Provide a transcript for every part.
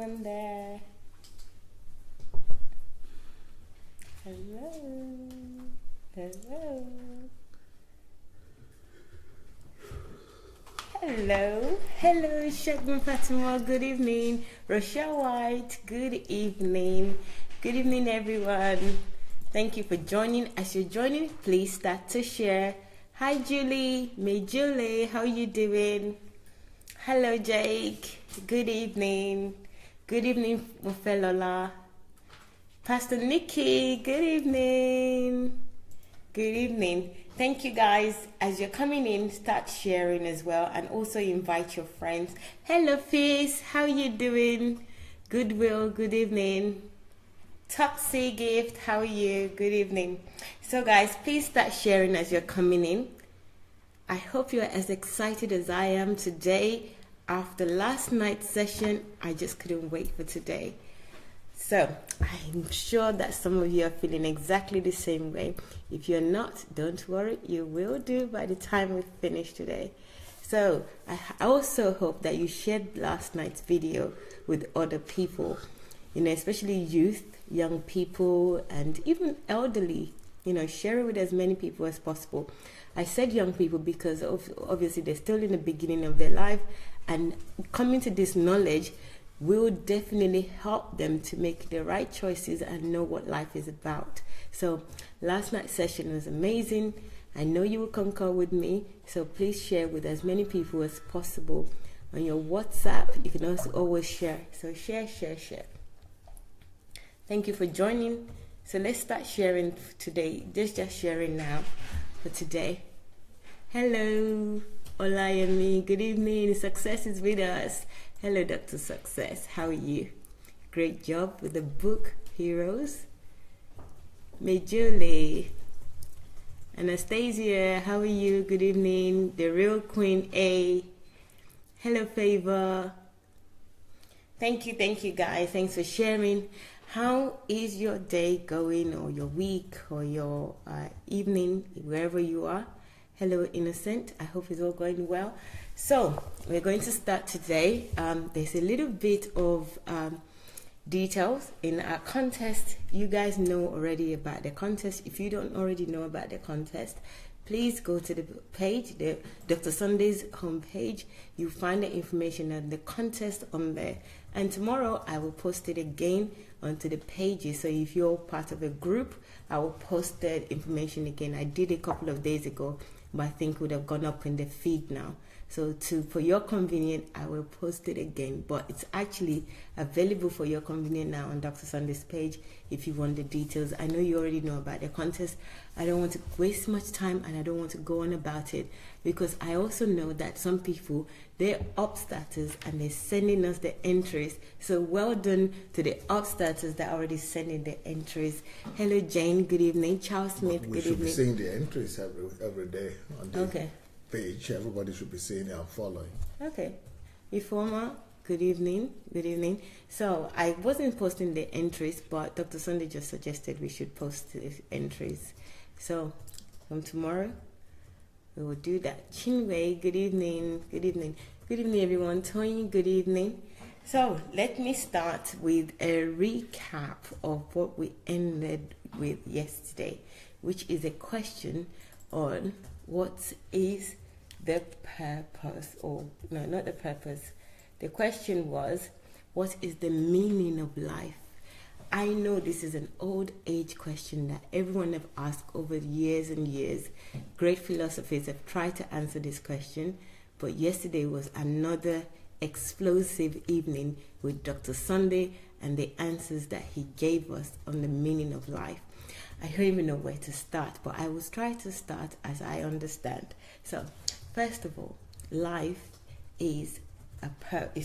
anyone there? Hello. Hello. Hello. Hello, Shagun Fatima. Good evening. Rochelle White. Good evening. Good evening, everyone. Thank you for joining. As you're joining, please start to share. Hi, Julie. May Julie, how you doing? Hello, Jake. Good evening. Good evening, Mofelola. Pastor Nikki, good evening. Good evening. Thank you guys. As you're coming in, start sharing as well, and also invite your friends. Hello, Fizz. How you doing? Goodwill, good evening. Topsy Gift, how are you? Good evening. So guys, please start sharing as you're coming in. I hope you're as excited as I am today. After last night's session, I just couldn't wait for today. So I'm sure that some of you are feeling exactly the same way. If you're not, don't worry, you will do by the time we finish today. So I also hope that you shared last night's video with other people, especially youth, young people, and even elderly. Share it with as many people as possible. I said young people because obviously they're still in the beginning of their life, and coming to this knowledge will definitely help them to make the right choices and know what life is about. So last night's session was amazing. I know you will concur with me, so please share with as many people as possible. On your WhatsApp, you can also always share. So share. Thank you for joining. So let's start sharing today. Just sharing now for today. Hello, Olayemi. Good evening. Success is with us. Hello, Dr. Success. How are you? Great job with the book, Heroes. Mejule. Anastasia, how are you? Good evening. The Real Queen A. Hello, Favor. Thank you, guys. Thanks for sharing. How is your day going, or your week, or your evening, wherever you are? Hello, Innocent. I hope it's all going well. So we're going to start today. There's a little bit of details in our contest. You guys know already about the contest. If you don't already know about the contest, please go to the page, the Dr. Sunday's homepage. You'll find the information and the contest on there. And tomorrow I will post it again onto the pages. So if you're part of a group, I will post the information again. I did a couple of days ago, but I think it would have gone up in the feed now. So for your convenience, I will post it again. But it's actually available for your convenience now on Dr. Sunday's page if you want the details. I know you already know about the contest. I don't want to waste much time, and I don't want to go on about it, because I also know that some people, they're upstarters and they're sending us the entries. So well done to the upstarters that are already sending the entries. Hello, Jane. Good evening. Charles Smith. Good evening. We should be seeing the entries every day on the page. Everybody should be seeing it and following. Okay. Informa, good evening. Good evening. So I wasn't posting the entries, but Dr. Sunday just suggested we should post the entries. So from tomorrow, we will do that. Chinwei, good evening. Good evening. Good evening, everyone. Tony, good evening. So let me start with a recap of what we ended with yesterday, which is a question on what is the purpose, or no, not the purpose. The question was, what is the meaning of life? I know this is an old age question that everyone have asked over years and years. Great philosophers have tried to answer this question, but yesterday was another explosive evening with Dr. Sunday and the answers that he gave us on the meaning of life. I don't even know where to start, but I will try to start as I understand. So, first of all, life is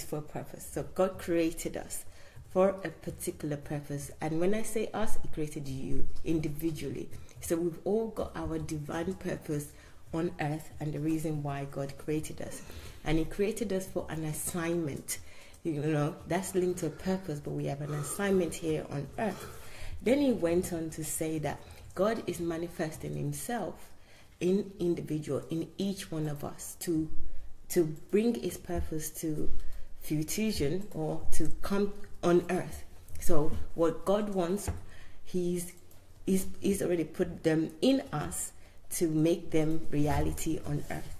for a purpose. So God created us for a particular purpose. And when I say us, He created you individually. So we've all got our divine purpose on earth and the reason why God created us. And He created us for an assignment. That's linked to a purpose, but we have an assignment here on earth. Then he went on to say that God is manifesting Himself in individual, in each one of us, to bring His purpose to fusion or to come on earth. So what God wants, He's already put them in us to make them reality on earth.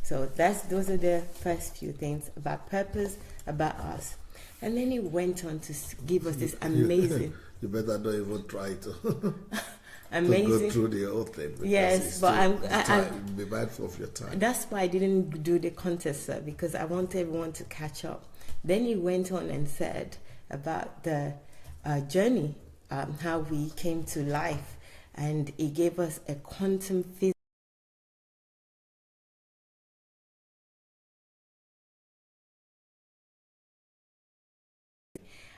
So those are the first few things about purpose, about us. And then He went on to give us this amazing... You better not even try to... amazing. To go through the whole thing. Yes, but I'm be mindful of your time. That's why I didn't do the contest, sir, because I want everyone to catch up. Then He went on and said about the journey, how we came to life, and He gave us a quantum physics.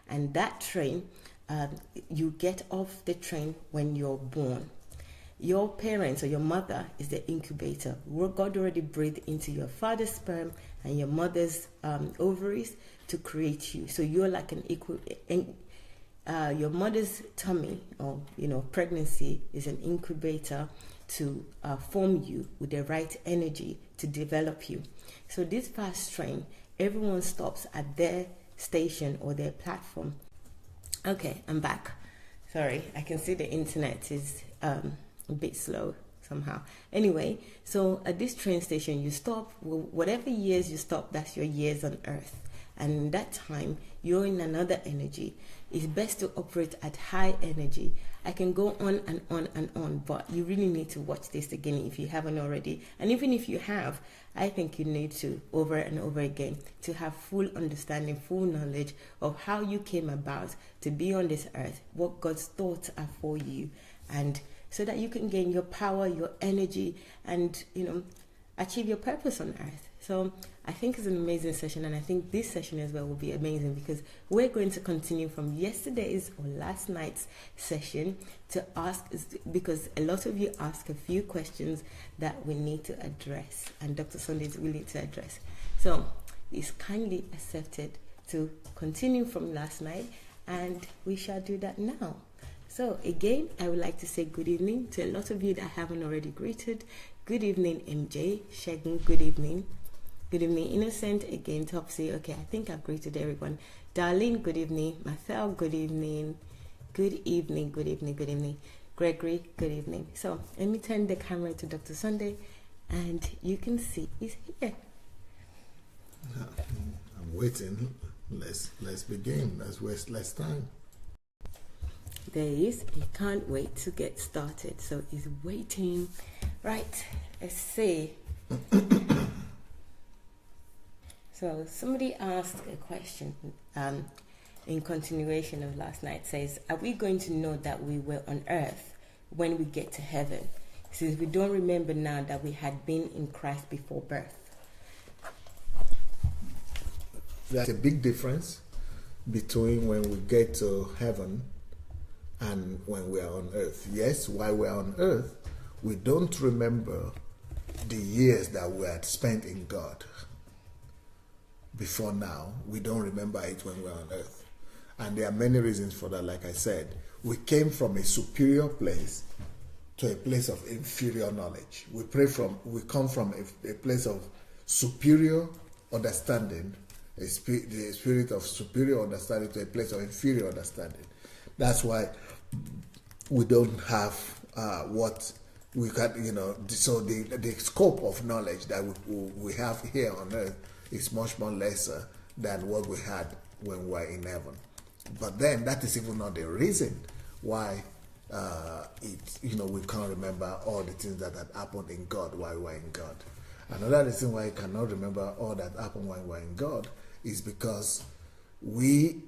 And that train, you get off the train when you're born. Your parents or your mother is the incubator. God already breathed into your father's sperm and your mother's ovaries to create you. So you're like an equal. Your mother's tummy or pregnancy is an incubator to form you with the right energy to develop you. So this fast train, everyone stops at their station or their platform. Okay, I'm back. Sorry, I can see the internet is a bit slow somehow. Anyway, so at this train station, you stop. Whatever years you stop, that's your years on earth. And in that time, you're in another energy. It's best to operate at high energy. I can go on and on and on, but you really need to watch this again if you haven't already. And even if you have, I think you need to over and over again to have full understanding, full knowledge of how you came about to be on this earth, what God's thoughts are for you, and so that you can gain your power, your energy, and achieve your purpose on earth. So I think it's an amazing session, and I think this session as well will be amazing because we're going to continue from yesterday's or last night's session to ask, because a lot of you ask a few questions that we need to address, and Dr. Sunday is willing to address. So it's kindly accepted to continue from last night, and we shall do that now. So again, I would like to say good evening to a lot of you that I haven't already greeted. Good evening, MJ. Shegun, good evening. Good evening, Innocent. Again, Topsy. Okay, I think I've greeted everyone. Darlene, good evening. Mathel, good evening. Good evening, good evening, good evening. Gregory, good evening. So let me turn the camera to Dr. Sunday, and you can see he's here. I'm waiting. Let's begin. Let's waste less time. There he is. He can't wait to get started. So he's waiting. Right. Let's see. So somebody asked a question in continuation of last night. Says, are we going to know that we were on earth when we get to heaven, since we don't remember now that we had been in Christ before birth? There's a big difference between when we get to heaven and when we are on earth. Yes, while we are on earth, we don't remember the years that we had spent in God. Before now, we don't remember it when we're on earth. And there are many reasons for that. Like I said, we came from a superior place to a place of inferior knowledge. We come from a place of superior understanding, the spirit of superior understanding to a place of inferior understanding. That's why we don't have what we can, so the scope of knowledge that we have here on earth is much more lesser than what we had when we were in heaven. But then that is even not the reason why we can't remember all the things that had happened in God while we were in God. Another reason why you cannot remember all that happened while we were in God is because we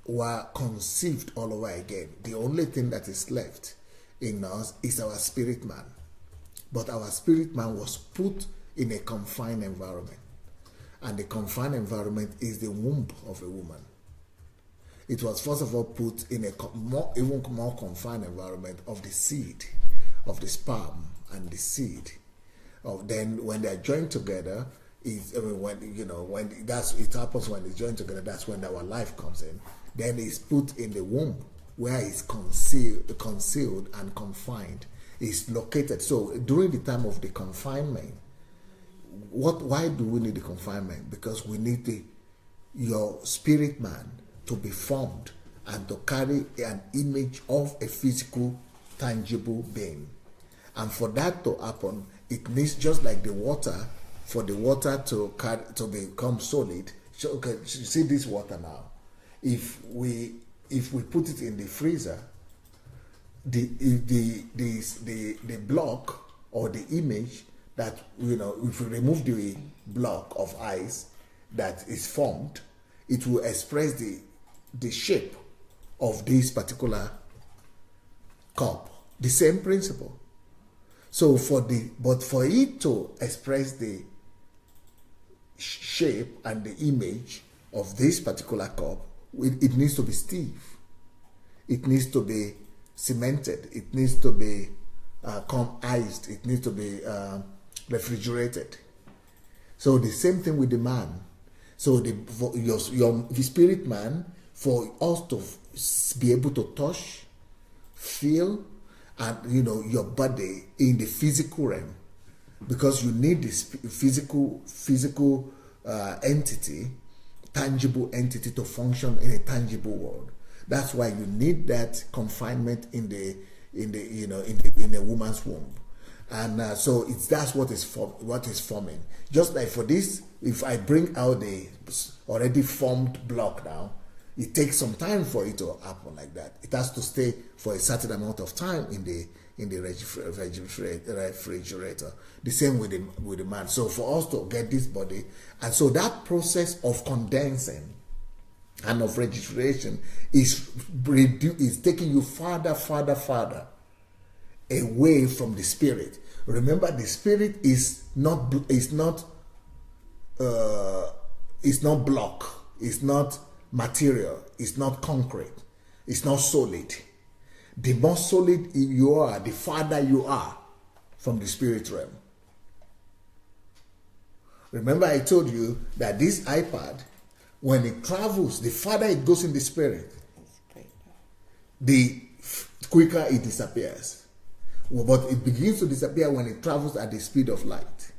were conceived all over again. The only thing that is left in us is our spirit man. But our spirit man was put in a confined environment. And the confined environment is the womb of a woman. It was first of all put in a even more confined environment of the seed, of the sperm and the seed. Then when they are joined together, it happens when it's joined together, that's when our life comes in. Then it's put in the womb where it's concealed and confined. It's located. So during the time of the confinement, why do we need the confinement? Because we need your spirit man to be formed and to carry an image of a physical, tangible being. And for that to happen, it needs, just like the water, for the water to become solid. So, okay, you see this water now. If we put it in the freezer, the block or the image that, if we remove the block of ice that is formed, it will express the shape of this particular cup. The same principle. So but for it to express the shape and the image of this particular cup, it needs to be stiff. It needs to be cemented. It needs to be iced. It needs to be refrigerated. So the same thing with the man. So your spirit man, for us to be able to touch, feel, and your body in the physical realm, because you need this physical entity, tangible entity, to function in a tangible world. That's why you need that confinement in a woman's womb. And so that's what is forming. Just like for this, if I bring out the already formed block now, it takes some time for it to happen like that. It has to stay for a certain amount of time in the refrigerator. The same with the man. So for us to get this body, and so that process of condensing and of registration is taking you farther away from the spirit. Remember, the spirit is not block, it's not material, it's not concrete, it's not solid. The more solid you are, the farther you are from the spirit realm. Remember, I told you that this iPad, when it travels, the farther it goes in the spirit, the quicker it disappears. But it begins to disappear when it travels at the speed of light.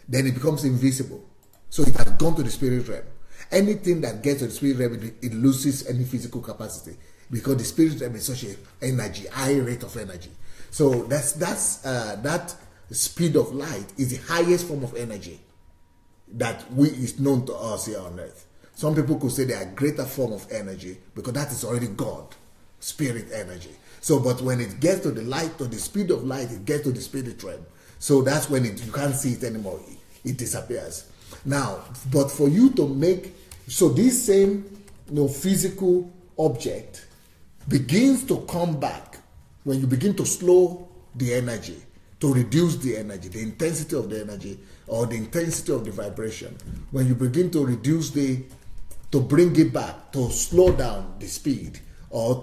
Then it becomes invisible. So it has gone to the spirit realm. Anything that gets to the spirit realm, it loses any physical capacity, because the spirit realm is such a high rate of energy. So that speed of light is the highest form of energy that is known to us here on earth. Some people could say they are a greater form of energy because that is already God, spirit energy. So, but when it gets to the light, to the speed of light, it gets to the spirit realm. So that's when you can't see it anymore. It disappears. Now, but for you to make, so this same physical object begins to come back when you begin to slow the energy, to reduce the energy, the intensity of the energy, or the intensity of the vibration. When you begin to reduce to bring it back, to slow down the speed, or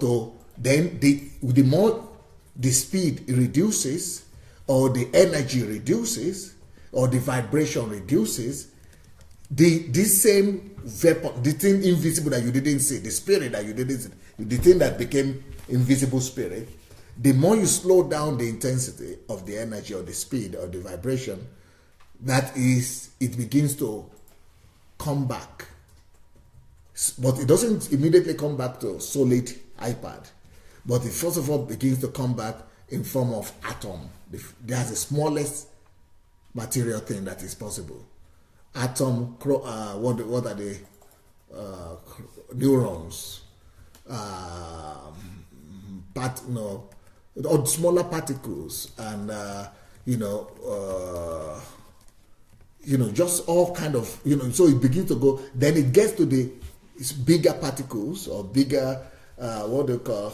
then the more the speed reduces, or the energy reduces, or the vibration reduces, this same vapor, the thing invisible that you didn't see, the spirit that you didn't see, the thing that became invisible spirit, the more you slow down the intensity of the energy or the speed or the vibration, it begins to come back. But it doesn't immediately come back to solid iPad. But it first of all begins to come back in form of atom. That's the smallest material thing that is possible. Atom, what are they? Neurons, or smaller particles, and just all kind of, so it begins to go. Then it gets to the bigger particles, or bigger what they call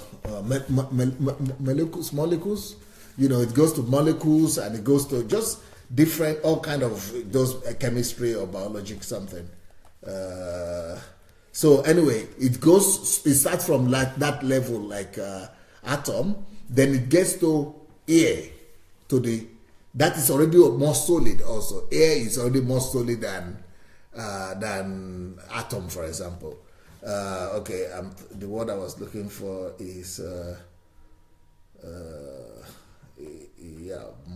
molecules. It goes to molecules, and it goes to just different, all kind of those chemistry or biologic something. So anyway, it starts from like that level, like atom. Then it gets to air, that is already more solid. Also, air is already more solid than atom, for example. The word I was looking for is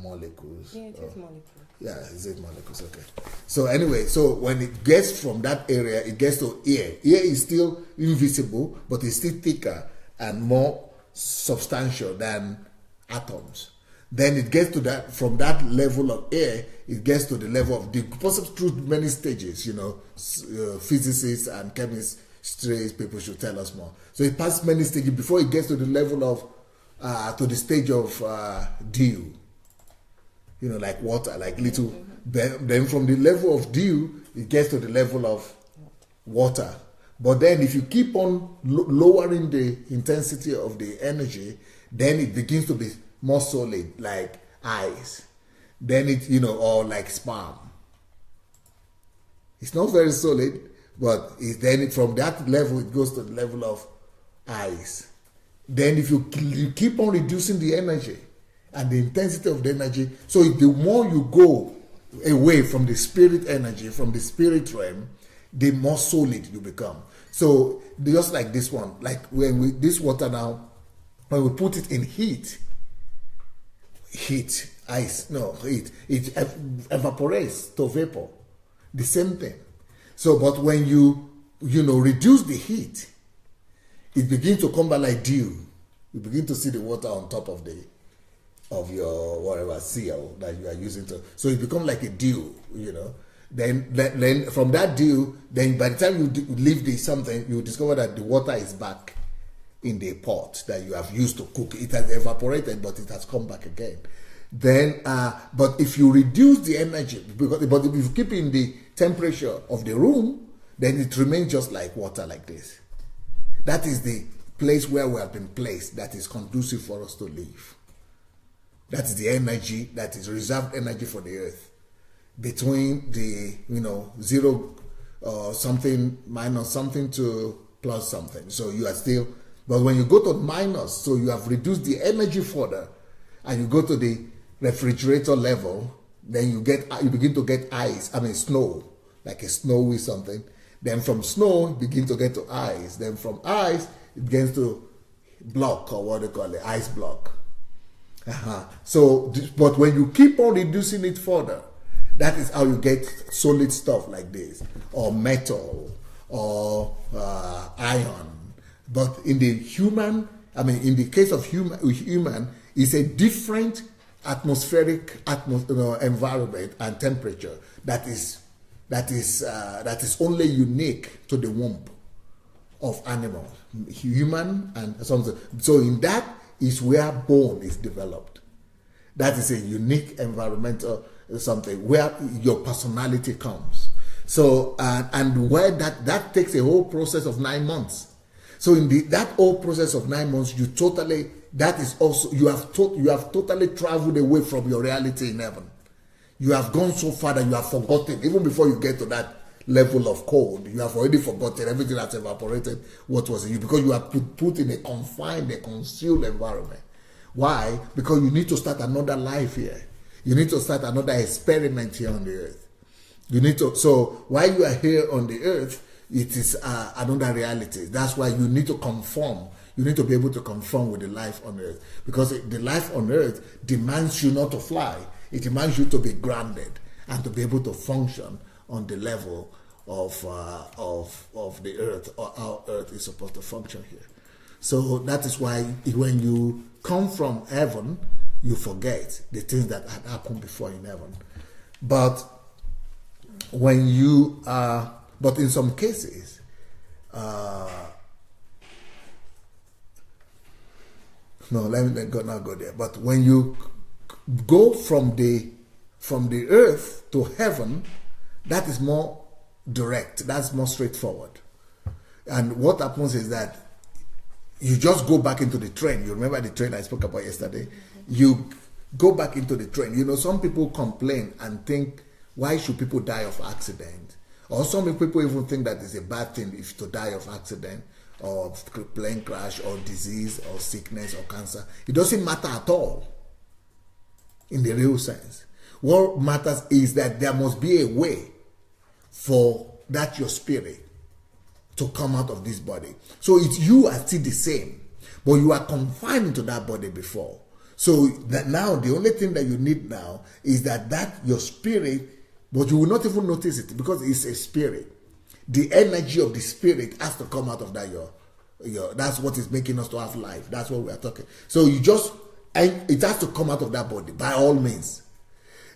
molecules. Yeah, it is molecules. Yeah, is it molecules? Okay. So anyway, so when it gets from that area, it gets to air. Air is still invisible, but it's still thicker and more substantial than atoms. Then it gets to that, from that level of air, it gets to the level of the process through many stages, physicists and chemists people should tell us more. So it passes many stages before it gets to the level of, to the stage of dew. Like water, like little. Then from the level of dew, it gets to the level of water. But then if you keep on lowering the intensity of the energy, then it begins to be more solid, like ice. Then it, or like sperm. It's not very solid, but from that level, it goes to the level of ice. Then if you keep on reducing the energy and the intensity of the energy, so the more you go away from the spirit energy, from the spirit realm, the more solid you become. So just like this one, like this water now, when we put it in heat, it evaporates to vapor. The same thing. So, but when you reduce the heat, it begins to come back like dew. You begin to see the water on top of your whatever seal that you are using to. So it becomes like a dew, Then from that dew, then by the time you leave something, you discover that the water is back in the pot that you have used to cook. It has evaporated, but it has come back again. Then, but if you reduce the energy, but if you keep in the temperature of the room, then it remains just like water like this. That is the place where we have been placed that is conducive for us to live. That is the energy, that is reserved energy for the earth. Between the, 0 something minus something to plus something. So you are still, but when you go to minus, so you have reduced the energy further, and you go to the refrigerator level, then you begin to get snow, like a snowy something. Then from snow, you begin to get to ice. Then from ice, it begins to block, or what they call it, ice block. So, but when you keep on reducing it further, that is how you get solid stuff like this, or metal, or iron. But in the in the case of human, it's a different atmospheric environment and temperature that is only unique to the womb of animals, human and something. So in that is where bone is developed. That is a unique environmental something where your personality comes. So and where that takes a whole process of 9 months. So in that whole process of 9 months, you have totally traveled away from your reality in heaven. You have gone so far that you have forgotten, even before you get to that level of cold, you have already forgotten everything that's evaporated, what was in you, because you are put in a confined, a concealed environment. Why? Because you need to start another life here. You need to start another experiment here on the earth. So while you are here on the earth, it is another reality. That's why you need to conform. You need to be able to conform with the life on earth, because the life on earth demands you not to fly. It demands you to be grounded and to be able to function on the level of the earth, or how earth is supposed to function here. So that is why when you come from heaven, you forget the things that had happened before in heaven. But when you but in some cases, no, let me not go there. But when you go from the earth to heaven, that is more direct. That's more straightforward. And what happens is that you just go back into the train. You remember the train I spoke about yesterday? You go back into the train. Some people complain and think, why should people die of accident? Or some people even think that it's a bad thing if to die of accident, or plane crash, or disease, or sickness, or cancer. It doesn't matter at all in the real sense. What matters is that there must be a way for that your spirit to come out of this body. So you are still the same, but you are confined into that body before. So that now the only thing that you need now is that your spirit, but you will not even notice it because it's a spirit. The energy of the spirit has to come out of that your that's what is making us to have life. That's what we are talking. So and it has to come out of that body by all means.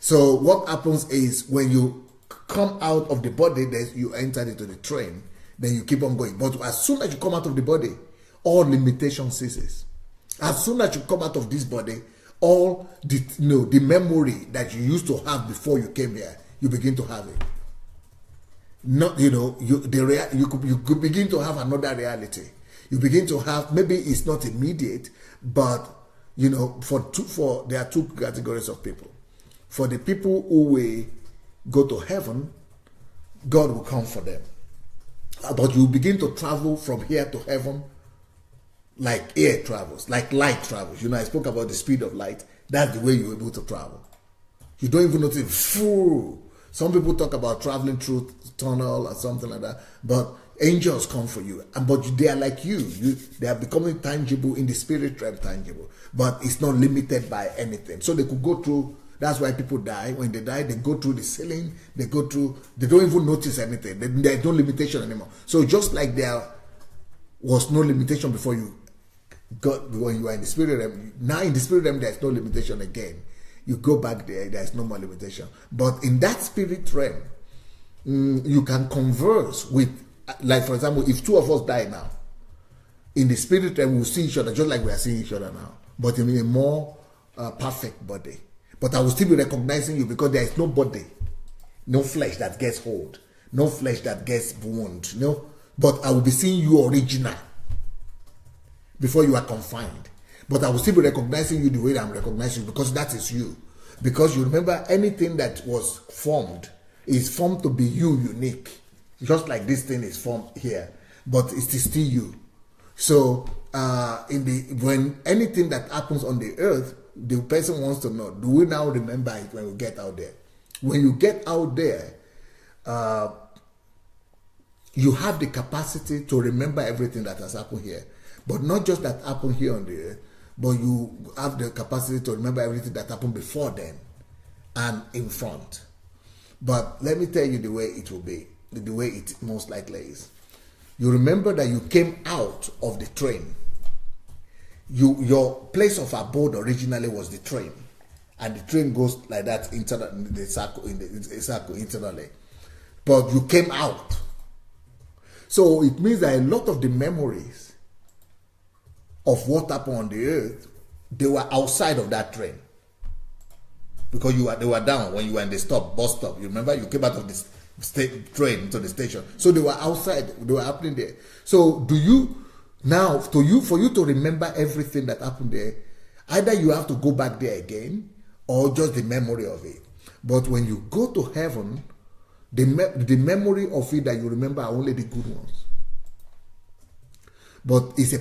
So what happens is when you come out of the body, then you enter into the train, then you keep on going. But as soon as you come out of the body, all limitation ceases. As soon as you come out of this body, all the memory that you used to have before you came here, you begin to have it. Not you could begin to have another reality. You begin to have, maybe it's not immediate, but for there are two categories of people. For the people who will go to heaven, God will come for them. But you begin to travel from here to heaven like air travels, like light travels. I spoke about the speed of light. That's the way you're able to travel. You don't even notice. Some people talk about traveling through tunnel or something like that, but angels come for you, but they are like you. They are becoming tangible in the spirit realm, tangible, but it's not limited by anything. So they could go through. That's why people die. When they die, they go through the ceiling. They don't even notice anything. There's no limitation anymore. So just like there was no limitation before you got, when you were in the spirit realm, now in the spirit realm there's no limitation again. You go back there's no more limitation. But in that spirit realm, you can converse with, like for example, if two of us die now, in the spirit realm we'll see each other just like we are seeing each other now, but in a more perfect body. But I will still be recognizing you because there is no body, no flesh that gets hold, no flesh that gets wound, no. But I will be seeing you original before you are confined. But I will still be recognizing you the way that I'm recognizing you because that is you. Because you remember, anything that was formed is formed to be you, unique. Just like this thing is formed here, but it is still you. So when anything that happens on the earth, the person wants to know, do we now remember it when we get out there? When you get out there, you have the capacity to remember everything that has happened here. But not just that happened here on the earth, but you have the capacity to remember everything that happened before then and in front. But let me tell you the way it will be, the way it most likely is. You remember that you came out of the train. Your place of abode originally was the train, and the train goes like that in the circle internally. But you came out, so it means that a lot of the memories of what happened on the earth, they were outside of that train, because they were down when you were in the bus stop. You remember, you came out of the train to the station, so they were outside. They were happening there. So for you to remember everything that happened there, either you have to go back there again or just the memory of it. But when you go to heaven, the memory of it that you remember are only the good ones. But it's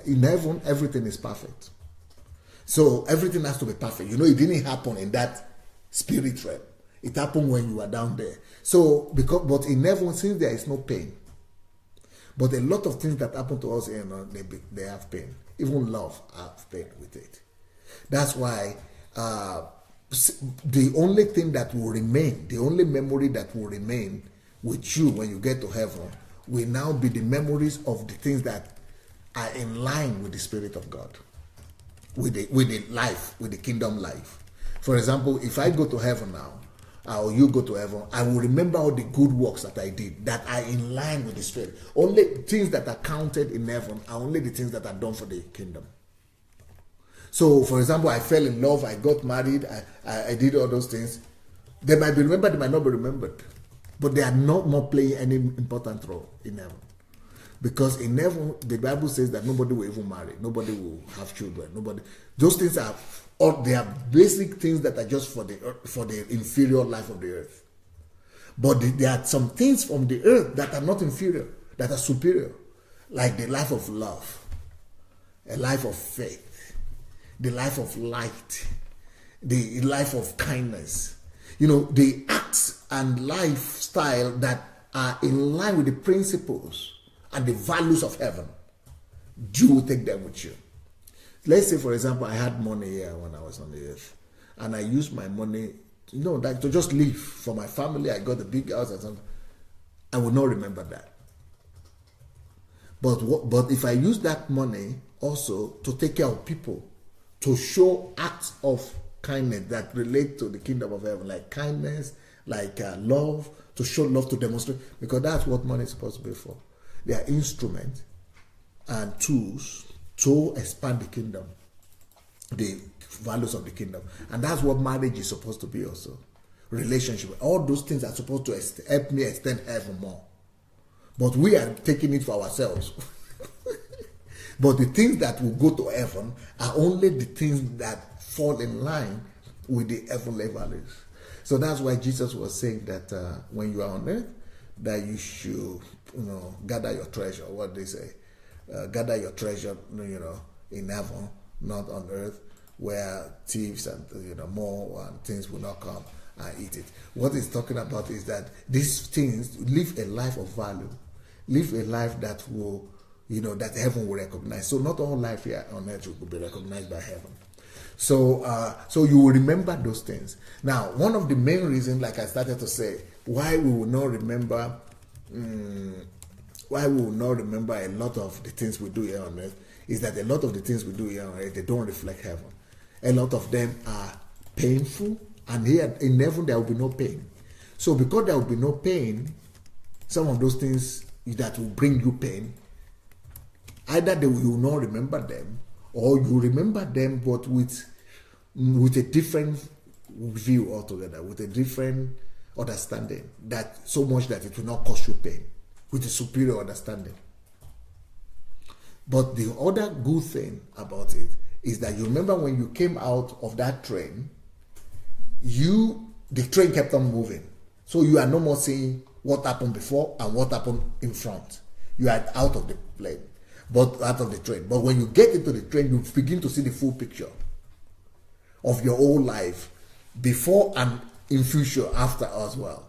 in heaven, everything is perfect. So everything has to be perfect. It didn't happen in that spirit realm. It happened when you were down there. So but in heaven, since there is no pain, but a lot of things that happen to us here, they have pain. Even love has pain with it. That's why the only thing that will remain, the only memory that will remain with you when you get to heaven will now be the memories of the things that are in line with the Spirit of God, with the life, with the kingdom life. For example, if I go to heaven now, or you go to heaven, I will remember all the good works that I did that are in line with the Spirit. Only things that are counted in heaven are only the things that are done for the kingdom. So, for example, I fell in love, I got married, I did all those things. They might be remembered, they might not be remembered. But they are not more playing any important role in heaven. Because in heaven, the Bible says that nobody will even marry, nobody will have children, those things are, or they are basic things that are just for the inferior life of the earth. But there are some things from the earth that are not inferior, that are superior, like the life of love, a life of faith, the life of light, the life of kindness. The acts and lifestyle that are in line with the principles and the values of heaven. You will take them with you. Let's say, for example, I had money here when I was on the earth, and I used my money, like to just live for my family. I got a big house and something. I will not remember that. But if I use that money also to take care of people, to show acts of kindness that relate to the kingdom of heaven, like kindness, like love, to show love, to demonstrate, because that's what money is supposed to be for. They are instruments and tools to expand the kingdom, the values of the kingdom. And that's what marriage is supposed to be also. Relationship. All those things are supposed to help me extend heaven more. But we are taking it for ourselves. But the things that will go to heaven are only the things that fall in line with the heavenly values. So that's why Jesus was saying that when you are on earth, that you should, gather your treasure. What they say, gather your treasure, in heaven, not on earth, where thieves and more and things will not come and eat it. What he's talking about is that these things, live a life of value, live a life that will, that heaven will recognize. So not all life here on earth will be recognized by heaven. So you will remember those things. Now, one of the main reasons, like I started to say, why we will not remember a lot of the things we do here on earth is that a lot of the things we do here on earth, they don't reflect heaven. A lot of them are painful, and here in heaven there will be no pain. So because there will be no pain, some of those things that will bring you pain, either you will not remember them, or you remember them but with a different view altogether, with a different understanding, that so much that it will not cause you pain, with a superior understanding. But the other good thing about it is that you remember when you came out of that train, the train kept on moving. So you are no more seeing what happened before and what happened in front. You are out of the plane, but out of the train. But when you get into the train, you begin to see the full picture of your whole life, before and in future, after as well.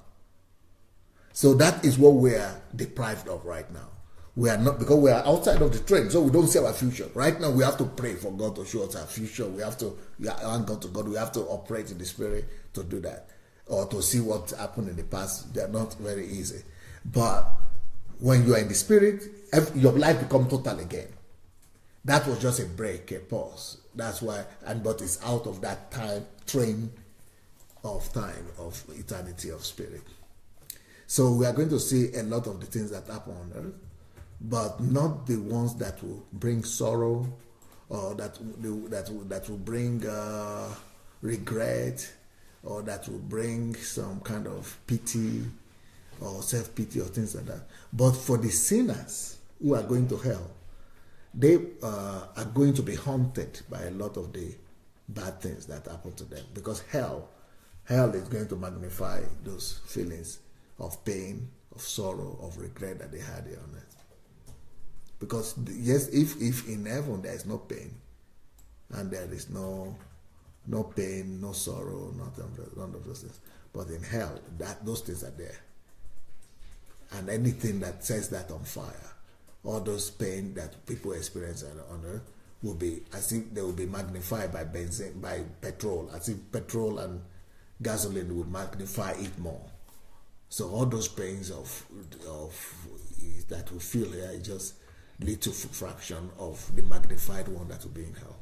So that is what we are deprived of right now. We are not, because we are outside of the train, so we don't see our future. Right now, we have to pray for God to show us our future. We have to hang on to God. We have to operate in the Spirit to do that, or to see what happened in the past. They are not very easy. But when you are in the Spirit, your life becomes total again. That was just a break, a pause. That's why, but it's out of that train of eternity of Spirit. So we are going to see a lot of the things that happen on earth, but not the ones that will bring sorrow, or that will bring regret, or that will bring some kind of pity or self-pity or things like that. But for the sinners who are going to hell, they are going to be haunted by a lot of the bad things that happen to them, because hell is going to magnify those feelings of pain, of sorrow, of regret that they had here on earth. Because yes, if in heaven there is no pain, and there is no pain, no sorrow, none of those things, but in hell, those things are there. And anything that sets that on fire, all those pain that people experience on earth, will be as if they will be magnified by benzene, by petrol, as if petrol and gasoline would magnify it more. So all those pains of that we feel here is just little fraction of the magnified one that will be in hell.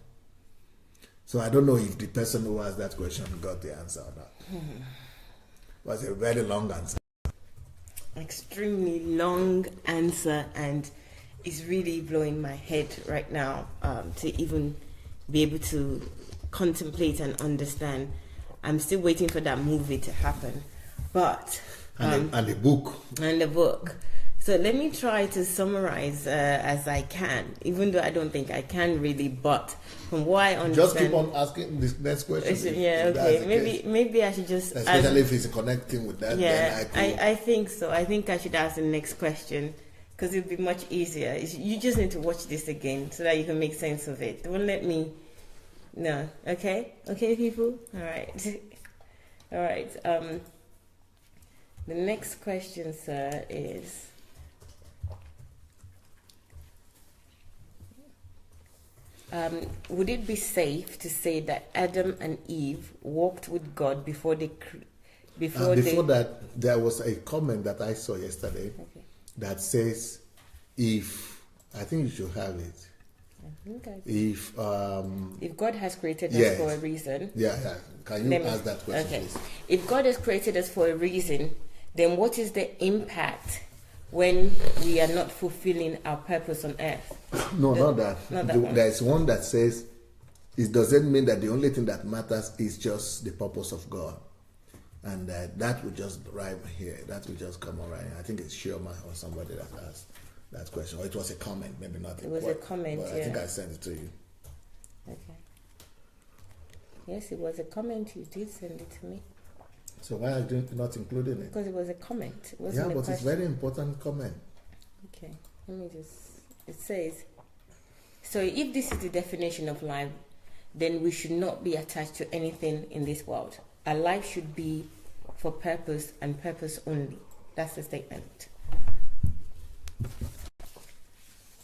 So I don't know if the person who asked that question got the answer or not. It was a very long answer. Extremely long answer, and it's really blowing my head right now to even be able to contemplate and understand. I'm still waiting for that movie to happen, but and the book. And the book. So let me try to summarize as I can, even though I don't think I can really, but from what I understand... Just keep on asking this next question. Yeah, okay. Maybe I should just... Especially if it's connecting with that. Yeah, then I think so. I think I should ask the next question, because it would be much easier. You just need to watch this again so that you can make sense of it. Don't let me... No. Okay? Okay, people? All right. All right. The next question, sir, is... would it be safe to say that Adam and Eve walked with God before they Before that, there was a comment that I saw yesterday that says, I think you should have it. If God has created us for a reason. Yeah. Can you ask that question, please? If God has created us for a reason, then what is the impact when we are not fulfilling our purpose on earth? No, not that. There's one that says, it doesn't mean that the only thing that matters is just the purpose of God. And that would just right here. That would just come all right. I think it's Sherman or somebody that asked that question. Or it was a comment, maybe not. It was a comment, but I think I sent it to you. Okay. Yes, it was a comment. You did send it to me. So why are you not including it? Because it was a comment. It wasn't but it's a very important comment. Okay. Let me just... It says... So if this is the definition of life, then we should not be attached to anything in this world. Our life should be for purpose and purpose only. That's the statement.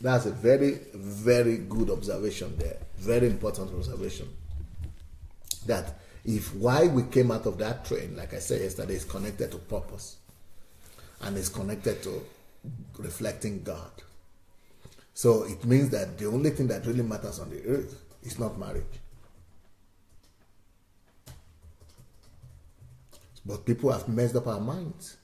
That's a very, very good observation there. Very important observation. That if why we came out of that train, like I said yesterday, is connected to purpose. And is connected to reflecting God. So it means that the only thing that really matters on the earth is not marriage. But people have messed up our minds.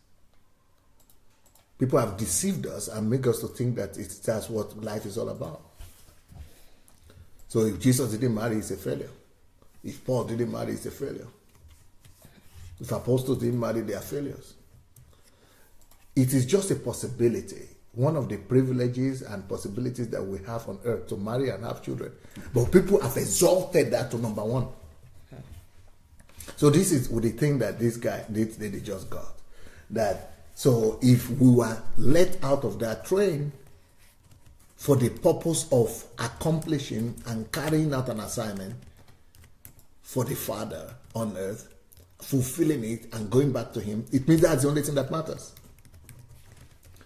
People have deceived us and make us to think that that's what life is all about. So if Jesus didn't marry, he's a failure. If Paul didn't marry, he's a failure. If apostles didn't marry, they are failures. It is just a possibility. One of the privileges and possibilities that we have on earth to marry and have children. But people have exalted that to number one. So this is the thing that this guy, this lady just got. So if we were let out of that train for the purpose of accomplishing and carrying out an assignment for the Father on earth, fulfilling it and going back to him, it means that's the only thing that matters.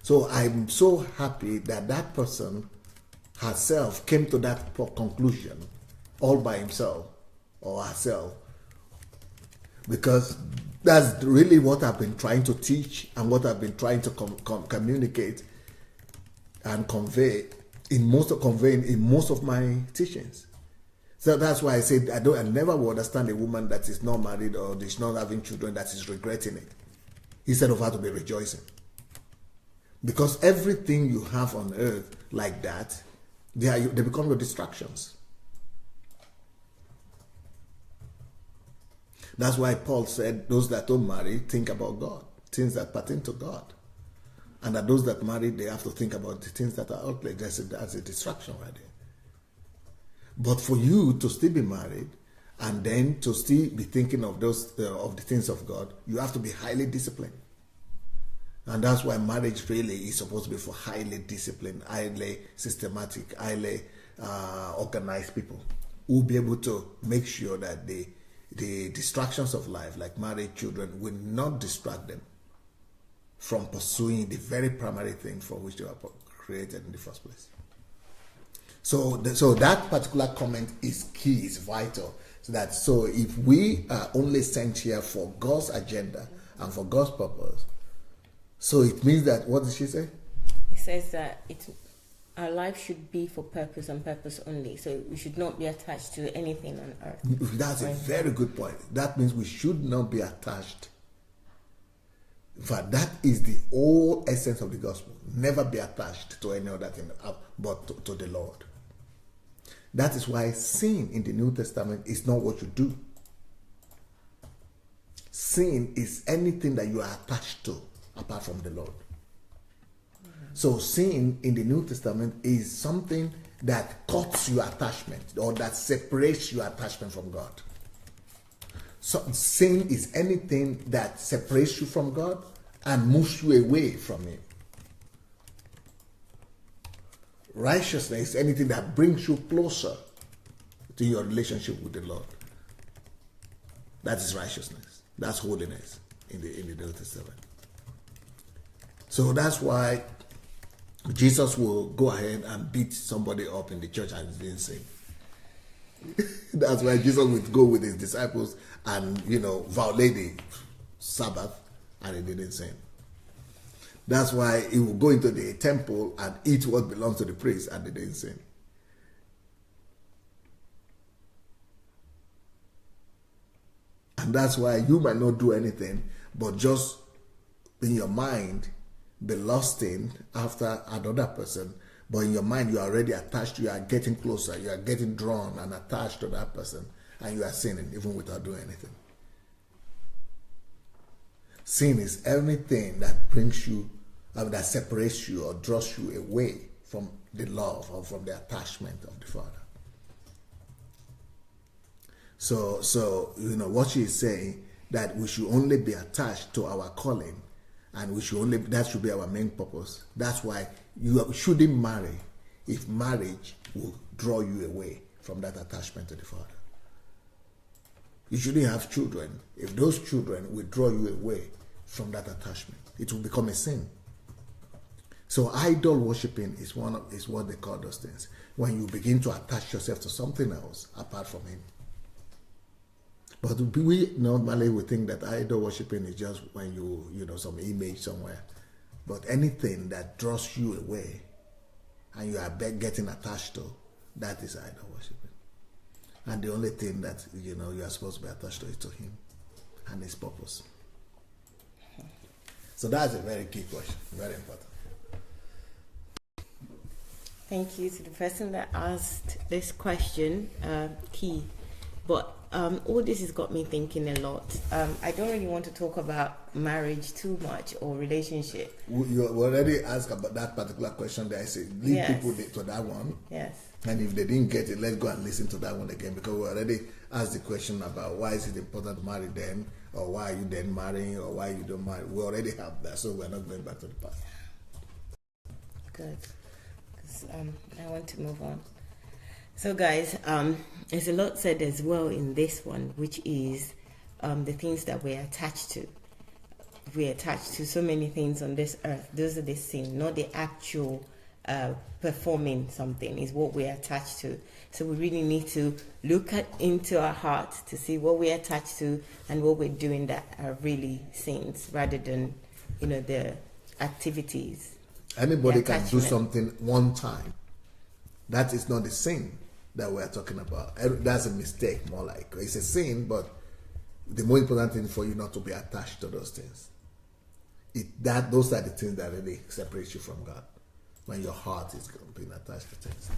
So I'm so happy that that person herself came to that conclusion all by himself or herself, because that's really what I've been trying to teach and what I've been trying to communicate and convey in most of my teachings. So that's why I said I never will understand a woman that is not married or is not having children that is regretting it, instead of her to be rejoicing. Because everything you have on earth like that, they become your distractions. That's why Paul said, those that don't marry, think about God, things that pertain to God. And that those that marry, they have to think about the things that are out there. That's a distraction right there. But for you to still be married and then to still be thinking of those of the things of God, you have to be highly disciplined. And that's why marriage really is supposed to be for highly disciplined, highly systematic, highly organized people who will be able to make sure that the distractions of life, like marriage, children, will not distract them from pursuing the very primary thing for which they were created in the first place. So that particular comment is key, is vital. So if we are only sent here for God's agenda and for God's purpose, so it means that, what did she say? It says that our life should be for purpose and purpose only. So we should not be attached to anything on earth. That's a very good point. That means we should not be attached. In fact, that is the whole essence of the gospel. Never be attached to any other thing but to the Lord. That is why sin in the New Testament is not what you do. Sin is anything that you are attached to apart from the Lord. So sin in the New Testament is something that cuts your attachment or that separates your attachment from God. So sin is anything that separates you from God and moves you away from Him. Righteousness is anything that brings you closer to your relationship with the Lord. That is righteousness. That's holiness in the New Testament. So that's why Jesus will go ahead and beat somebody up in the church and he didn't sin. That's why Jesus would go with his disciples and, violate the Sabbath, and he didn't sin. That's why he would go into the temple and eat what belongs to the priest, and they didn't sin. And that's why you might not do anything, but just in your mind be lusting after another person, but in your mind you are already attached, you are getting closer, you are getting drawn and attached to that person, and you are sinning even without doing anything. Sin is anything that brings you, that separates you or draws you away from the love or from the attachment of the Father. So what she is saying, that we should only be attached to our calling, and that should be our main purpose. That's why you shouldn't marry if marriage will draw you away from that attachment to the Father. You shouldn't have children if those children will draw you away from that attachment. It will become a sin. So idol worshiping is what they call those things. When you begin to attach yourself to something else apart from Him. But we normally would think that idol worshiping is just when some image somewhere. But anything that draws you away and you are getting attached to, that is idol worshiping. And the only thing that you are supposed to be attached to is to Him and His purpose. So that's a very key question, very important. Thank you to the person that asked this question, key. But all this has got me thinking a lot. I don't really want to talk about marriage too much or relationship. You already asked about that particular question there. I say lead people to that one. Yes. And if they didn't get it, let's go and listen to that one again, because we already asked the question about why is it important to marry then, or why are you then marrying, or why you don't marry. We already have that, so we're not going back to the past. Good. Because I want to move on. So guys, there's a lot said as well in this one, which is the things that we're attached to. We're attached to so many things on this earth. Those are the things, not the actual performing something, is what we're attached to. So we really need to look into our hearts to see what we're attached to and what we're doing that are really sins, rather than the activities. Anybody can do something one time. That is not the sin that we're talking about. That's a mistake, more like. It's a sin, but the more important thing for you not to be attached to those things. Those are the things that really separate you from God. When your heart is being attached to things.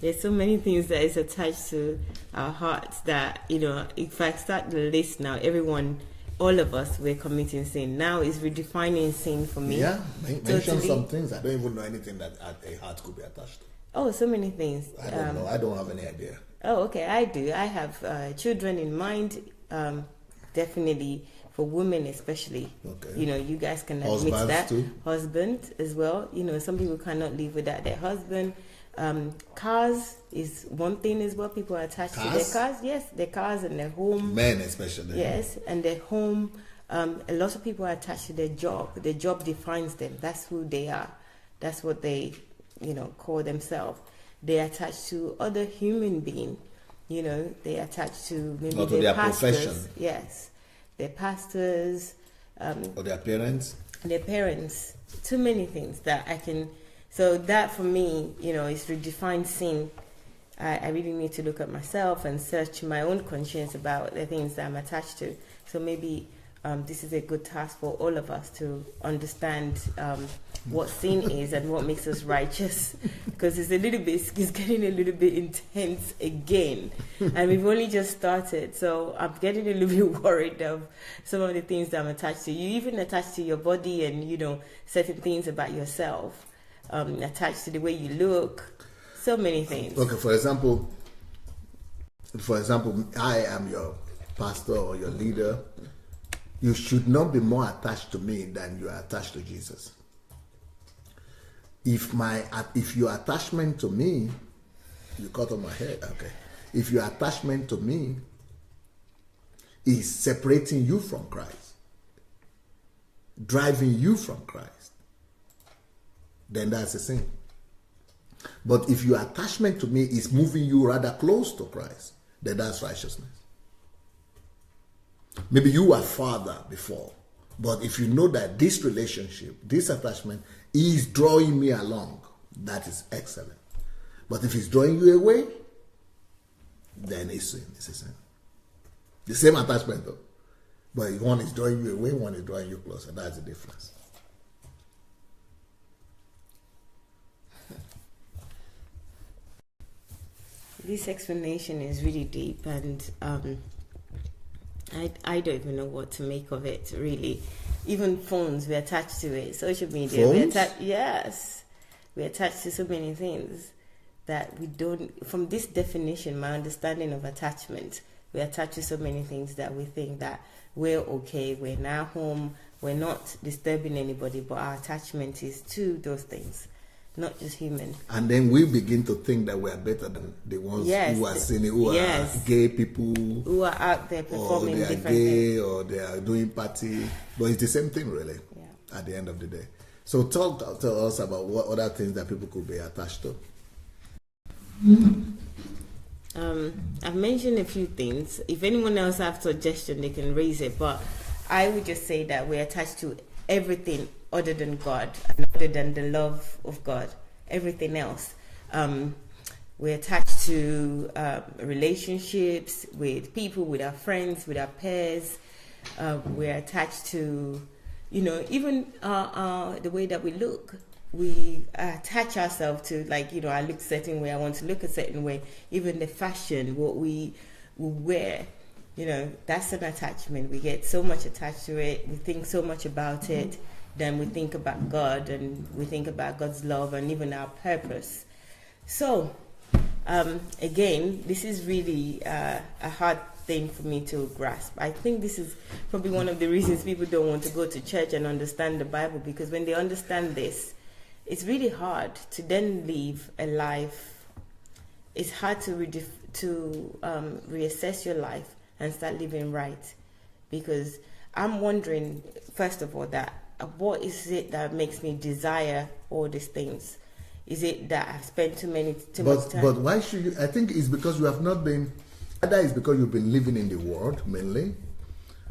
There's so many things that is attached to our hearts that, if I start the list now, all of us, we're committing sin. Now is redefining sin for me. Yeah, mention some things. I don't even know anything that a heart could be attached to. Oh, so many things. I don't know. I don't have any idea. Oh, okay, I do. I have children in mind, definitely for women especially. Okay. You guys can admit Husbands that. too? Husband as well. Some people cannot live without their husband. Cars is one thing as well. People are attached to their cars. Yes, their cars and their home. Men especially. Yes, and their home. A lot of people are attached to their job. Their job defines them. That's who they are. That's what they, call themselves. They're attached to other human beings. They're attached to maybe their pastors. Profession. Yes, their pastors. Or their parents. Their parents. Too many things that I can. So that for me, is redefined sin. I really need to look at myself and search my own conscience about the things that I'm attached to. So maybe this is a good task for all of us to understand what sin is and what makes us righteous, because it's getting a little bit intense again, and we've only just started. So I'm getting a little bit worried of some of the things that I'm attached to. You even attached to your body and certain things about yourself. Attached to the way you look, so many things. Okay, for example, I am your pastor or your leader. You should not be more attached to me than you are attached to Jesus. If your attachment to me, you cut on my head, okay. If your attachment to me is separating you from Christ, driving you from Christ, then that's a sin. But if your attachment to me is moving you rather close to Christ, then that's righteousness. Maybe you were father before, but if you know that this relationship, this attachment is drawing me along, that is excellent. But if it's drawing you away, then it's sin. It's a sin. The same attachment though. But one is drawing you away, one is drawing you closer. That's the difference. This explanation is really deep, and I don't even know what to make of it, really. Even phones, we're attached to it. Social media, we're attached to so many things that we don't, from this definition, my understanding of attachment, we're attached to so many things that we think that we're okay, we're now home, we're not disturbing anybody, but our attachment is to those things, not just human. And then we begin to think that we are better than the ones who are sinning, who are gay people, who are out there performing or they are different gay, things, or they are doing party. But it's the same thing, really. Yeah. At the end of the day. So tell us about what other things that people could be attached to. I've mentioned a few things. If anyone else has suggestion, they can raise it. But I would just say that we're attached to everything other than God, and other than the love of God. Everything else. We're attached to relationships with people, with our friends, with our peers. We're attached to, even the way that we look. We attach ourselves to, I look a certain way, I want to look a certain way. Even the fashion, what we wear, that's an attachment. We get so much attached to it. We think so much about it. Then we think about God, and we think about God's love and even our purpose. So, again, this is really a hard thing for me to grasp. I think this is probably one of the reasons people don't want to go to church and understand the Bible, because when they understand this, it's really hard to then live a life. It's hard to reassess your life and start living right, because I'm wondering, first of all, that what is it that makes me desire all these things? Is it that I've spent too much time? But why should you? I think it's because you have not been. Either it's because you've been living in the world mainly.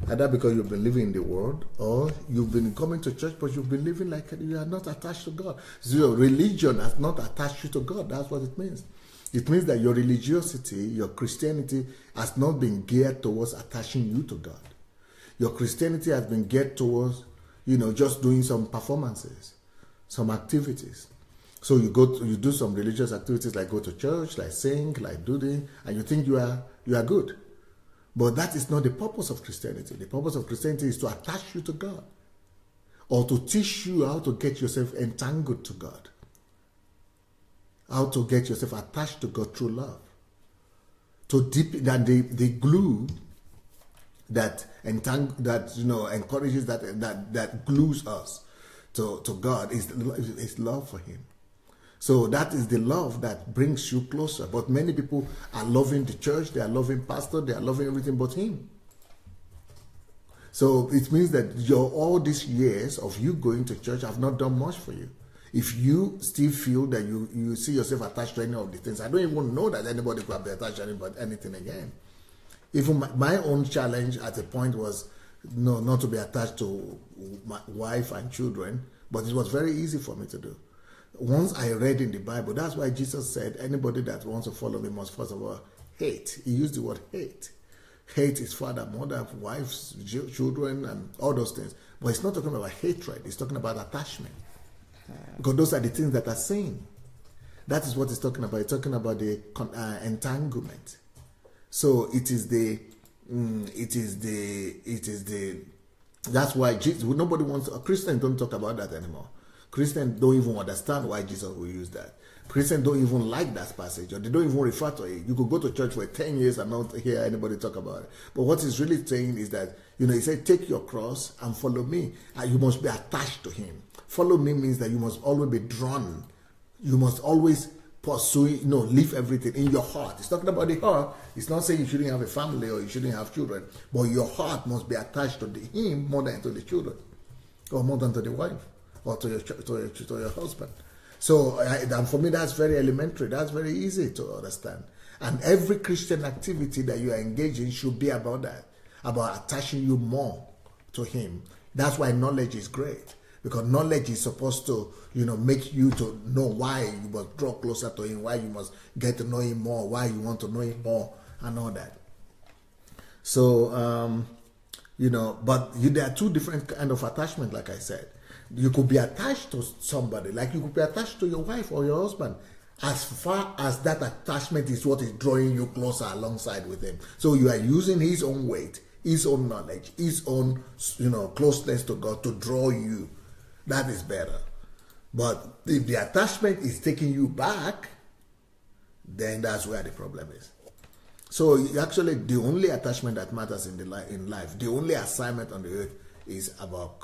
Either because you've been living in the world, or you've been coming to church, but you've been living like you are not attached to God. So your religion has not attached you to God. That's what it means. It means that your religiosity, your Christianity, has not been geared towards attaching you to God. Your Christianity has been geared towards, just doing some performances, some activities. So you do some religious activities, like go to church, like sing, like do this, and you think you are good. But that is not the purpose of Christianity. The purpose of Christianity is to attach you to God, or to teach you how to get yourself entangled to God, how to get yourself attached to God through love. To deep that the glue that encourages that glues us to God is love for Him. So that is the love that brings you closer. But many people are loving the church, they are loving pastor, they are loving everything but Him. So it means that all these years of you going to church have not done much for you. If you still feel that you see yourself attached to any of the things, I don't even know that anybody could have been attached to anything again. Even my own challenge at a point was not to be attached to my wife and children, but it was very easy for me to do. Once I read in the Bible, that's why Jesus said, anybody that wants to follow me must first of all hate. He used the word hate. Hate his father, mother, wives, children, and all those things. But it's not talking about hatred. It's talking about attachment. Because those are the things that are sin. That is what it's talking about. It's talking about the entanglement. So that's why Jesus, nobody wants, Christians don't talk about that anymore. Christians don't even understand why Jesus will use that. Christians don't even like that passage, or they don't even refer to it. You could go to church for 10 years and not hear anybody talk about it. But what he's really saying is that, he said, take your cross and follow me. And you must be attached to Him. Follow me means that you must always be drawn. You must always pursue, leave everything in your heart. It's talking about the heart. It's not saying you shouldn't have a family or you shouldn't have children. But your heart must be attached to Him more than to the children, or more than to the wife, or to your husband. So, and for me, that's very elementary. That's very easy to understand. And every Christian activity that you are engaged in should be about that, about attaching you more to Him. That's why knowledge is great, because knowledge is supposed to, make you to know why you must draw closer to Him, why you must get to know Him more, why you want to know Him more, and all that. So, but there are two different kind of attachment, like I said. You could be attached to somebody, like you could be attached to your wife or your husband, as far as that attachment is what is drawing you closer alongside with him. So you are using his own weight, his own knowledge, his own, closeness to God to draw you. That is better. But if the attachment is taking you back, then that's where the problem is. So actually, the only attachment that matters in life, the only assignment on the earth is about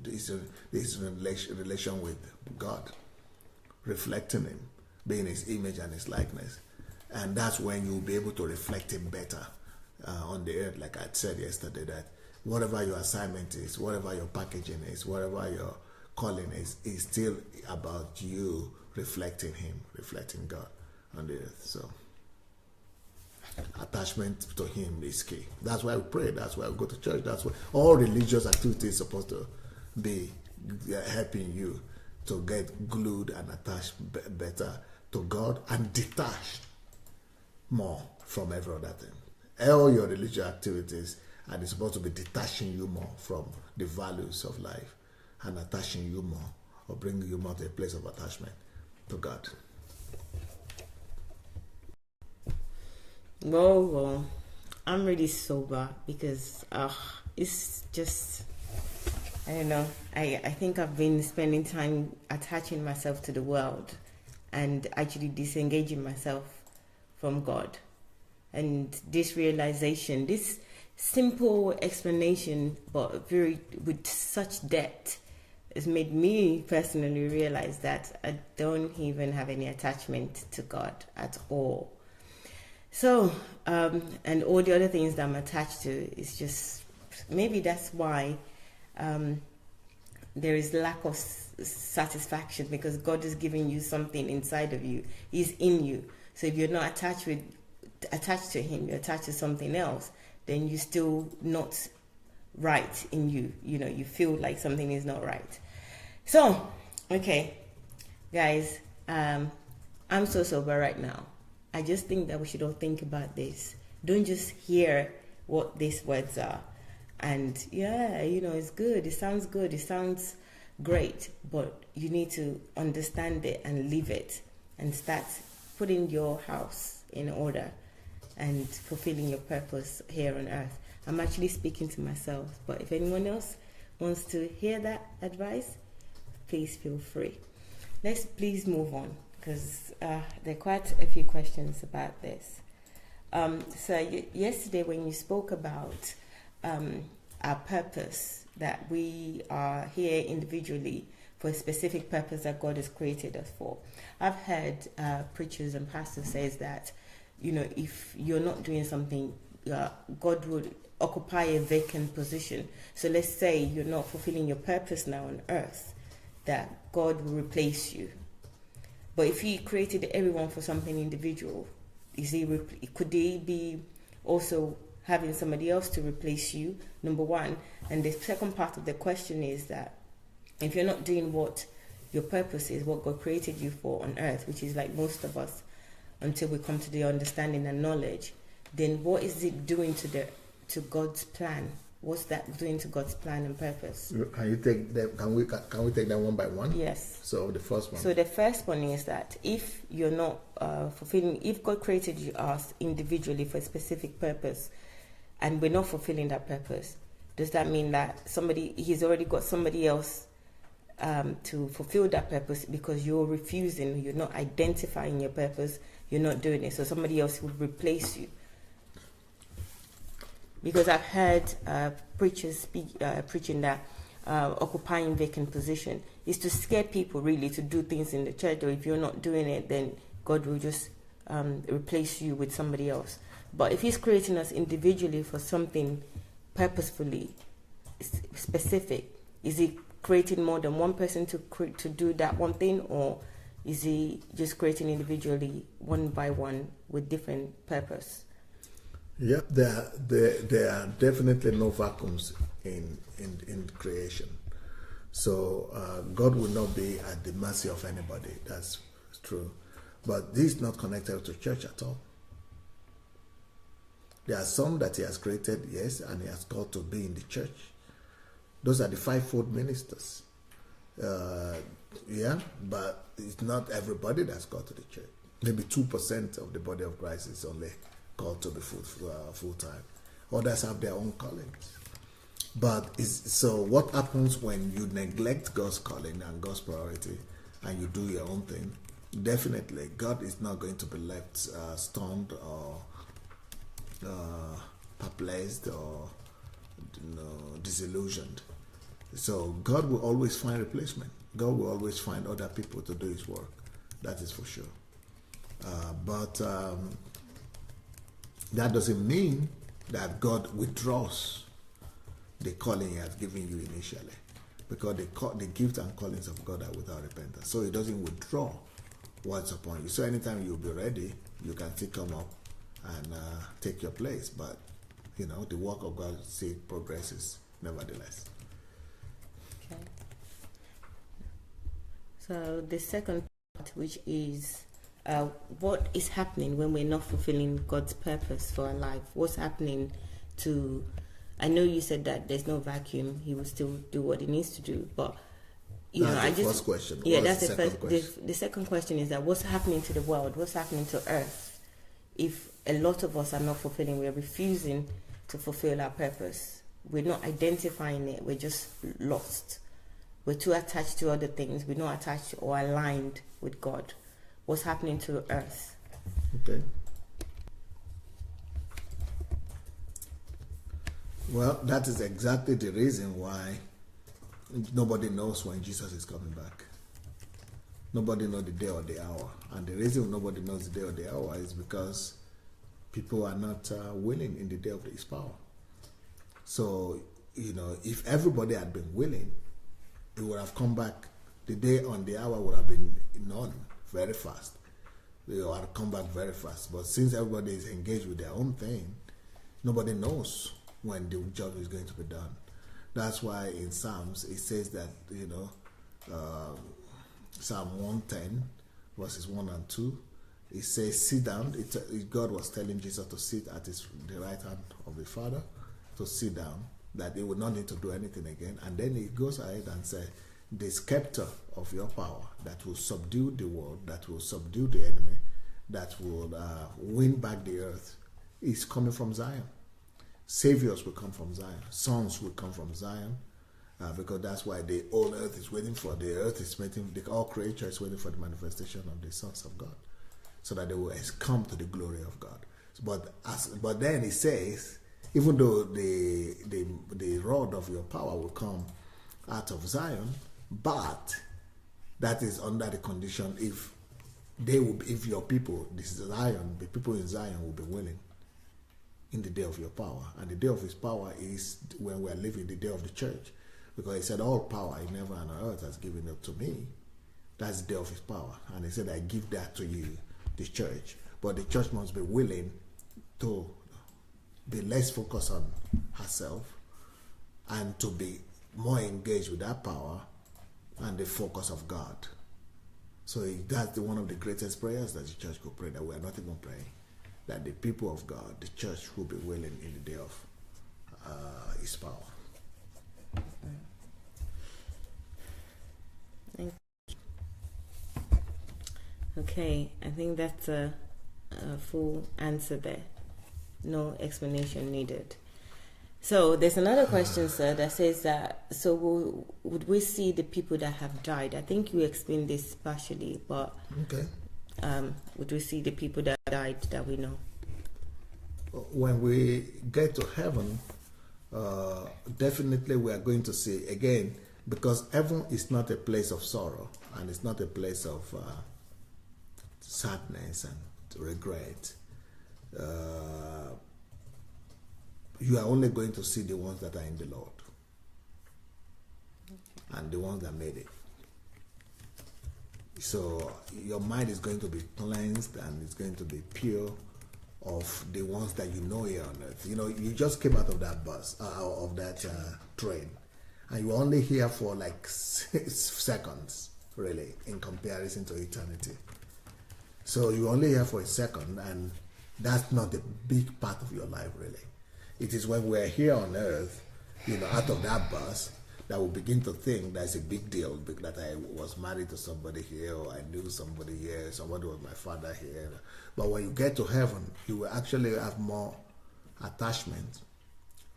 this relation with God, reflecting Him, being His image and His likeness. And that's when you'll be able to reflect Him better on the earth. Like I said yesterday, that whatever your assignment is, whatever your packaging is, whatever your calling is still about you reflecting Him, reflecting God on the earth. So attachment to Him is key. That's why we pray. That's why we go to church. That's why all religious activity is supposed to be helping you to get glued and attached better to God and detached more from every other thing. All your religious activities are supposed to be detaching you more from the values of life and attaching you more, or bringing you more to a place of attachment to God. Well, I'm really sober because it's just, I don't know, I think I've been spending time attaching myself to the world and actually disengaging myself from God. And this realization, this simple explanation, but with such depth, has made me personally realize that I don't even have any attachment to God at all. So, and all the other things that I'm attached to is just, maybe that's why there is lack of satisfaction, because God is giving you something inside of you. He's in you. So if you're not attached to Him, you're attached to something else, then you're still not right in you. You feel like something is not right. So, okay, guys, I'm so sober right now. I just think that we should all think about this. Don't just hear what these words are. And it's good. It sounds good. It sounds great. But you need to understand it and live it and start putting your house in order and fulfilling your purpose here on earth. I'm actually speaking to myself. But if anyone else wants to hear that advice, please feel free. Let's please move on, because there are quite a few questions about this. So yesterday when you spoke about our purpose, that we are here individually for a specific purpose that God has created us for, I've heard preachers and pastors says that, if you're not doing something, God would occupy a vacant position. So let's say you're not fulfilling your purpose now on earth, that God will replace you. But if He created everyone for something individual, could He be also having somebody else to replace you? Number one. And the second part of the question is that if you're not doing what your purpose is, what God created you for on earth, which is like most of us, until we come to the understanding and knowledge, then what is it doing to God's plan? What's that doing to God's plan and purpose? Can you take them? Can we take them one by one? Yes. So the first one. So the first one is that if you're not fulfilling, if God created us individually for a specific purpose, and we're not fulfilling that purpose, does that mean that He's already got somebody else to fulfill that purpose, because you're refusing, you're not identifying your purpose, you're not doing it, so somebody else will replace you? Because I've heard preachers preaching that occupying vacant position is to scare people really to do things in the church, or if you're not doing it, then God will just replace you with somebody else. But if He's creating us individually for something purposefully specific, is He creating more than one person to do that one thing, or Is he just creating individually, one by one, with different purpose? Yeah, there are definitely no vacuums in creation. So God will not be at the mercy of anybody. That's true. But this is not connected to church at all. There are some that he has created, yes, and he has called to be in the church. Those are the fivefold ministers. Yeah, but it's not everybody that's called to the church. Maybe 2% of the body of Christ is only called to be full time. Others have their own callings. But so what happens when you neglect God's calling and God's priority and you do your own thing? Definitely, God is not going to be left stunned or perplexed or disillusioned. So God will always find replacement. God will always find other people to do his work. That is for sure. But that doesn't mean that God withdraws the calling he has given you initially. Because the gifts and callings of God are without repentance. So he doesn't withdraw what's upon you. So anytime you'll be ready, you can still come up and take your place. But, the work of God still progresses nevertheless. Okay. So the second part, which is what is happening when we're not fulfilling God's purpose for our life? What's happening to... I know you said that there's no vacuum. He will still do what he needs to do. But, that's the first question. Yeah, What's that's the second question? The second question is that what's happening to the world? What's happening to earth? If a lot of us are not fulfilling, we're refusing to fulfill our purpose. We're not identifying it. We're just lost. We're too attached to other things. We're not attached or aligned with God. What's happening to earth? Okay. Well, that is exactly the reason why nobody knows when Jesus is coming back. Nobody knows the day or the hour. And the reason nobody knows the day or the hour is because people are not willing in the day of his power. So, if everybody had been willing, it would have come back. The day and the hour would have been known very fast. They would have come back very fast. But since everybody is engaged with their own thing, nobody knows when the job is going to be done. That's why in Psalms it says that, Psalm 110, verses 1 and 2, it says, sit down. God was telling Jesus to sit at the right hand of the Father, to sit down, that he would not need to do anything again. And then he goes ahead and says, the scepter of your power that will subdue the world, that will subdue the enemy, that will win back the earth, is coming from Zion. Saviors will come from Zion. Sons will come from Zion. Because that's why the whole earth is waiting for, all creature is waiting for the manifestation of the sons of God, so that they will come to the glory of God. But then he says, even though the rod of your power will come out of Zion, but that is under the condition if your people, the people in Zion will be willing in the day of your power. And the day of his power is when we are living the day of the church. Because he said, all power in heaven and on earth has given it to me. That's the day of his power. And he said, I give that to you, the church. But the church must be willing to be less focused on herself and to be more engaged with that power and the focus of God. So that's one of the greatest prayers that the church could pray, that we are not even praying. That the people of God, the church, will be willing in the day of his power. Okay, I think that's a full answer there. No explanation needed. So there's another question, sir, that says that, so would we see the people that have died? I think you explained this partially, but okay. Would we see the people that died that we know? When we get to heaven, definitely we are going to see again, because heaven is not a place of sorrow and it's not a place of sadness and regret. You are only going to see the ones that are in the Lord, and the ones that made it. So your mind is going to be cleansed and it's going to be pure of the ones that you know here on earth. You know, you just came out of that bus, of that train, and you're only here for like 6 seconds, really, in comparison to eternity. So you're only here for a second, and that's not the big part of your life, really. It is when we're here on earth, you know, out of that bus, that we begin to think that's a big deal, that I was married to somebody here, or I knew somebody here, somebody was my father here. But when you get to heaven, you will actually have more attachment,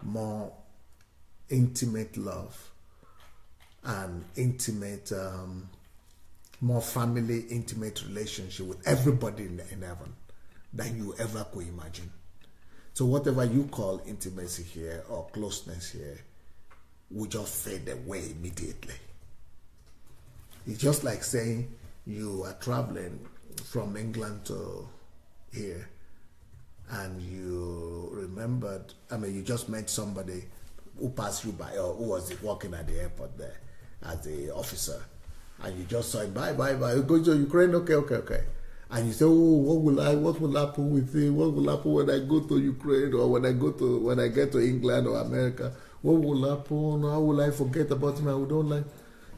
more intimate love, and intimate, more family, intimate relationship with everybody in heaven than you ever could imagine. So whatever you call intimacy here or closeness here will just fade away immediately. It's just like saying you are traveling from England to here, and you remembered, you just met somebody who passed you by, or who was working at the airport there as the officer, and you just saw him, bye, you're going to Ukraine, okay. And you say, oh, what will happen with him? What will happen when I go to Ukraine, or when I get to England or America? What will happen? How will I forget about him?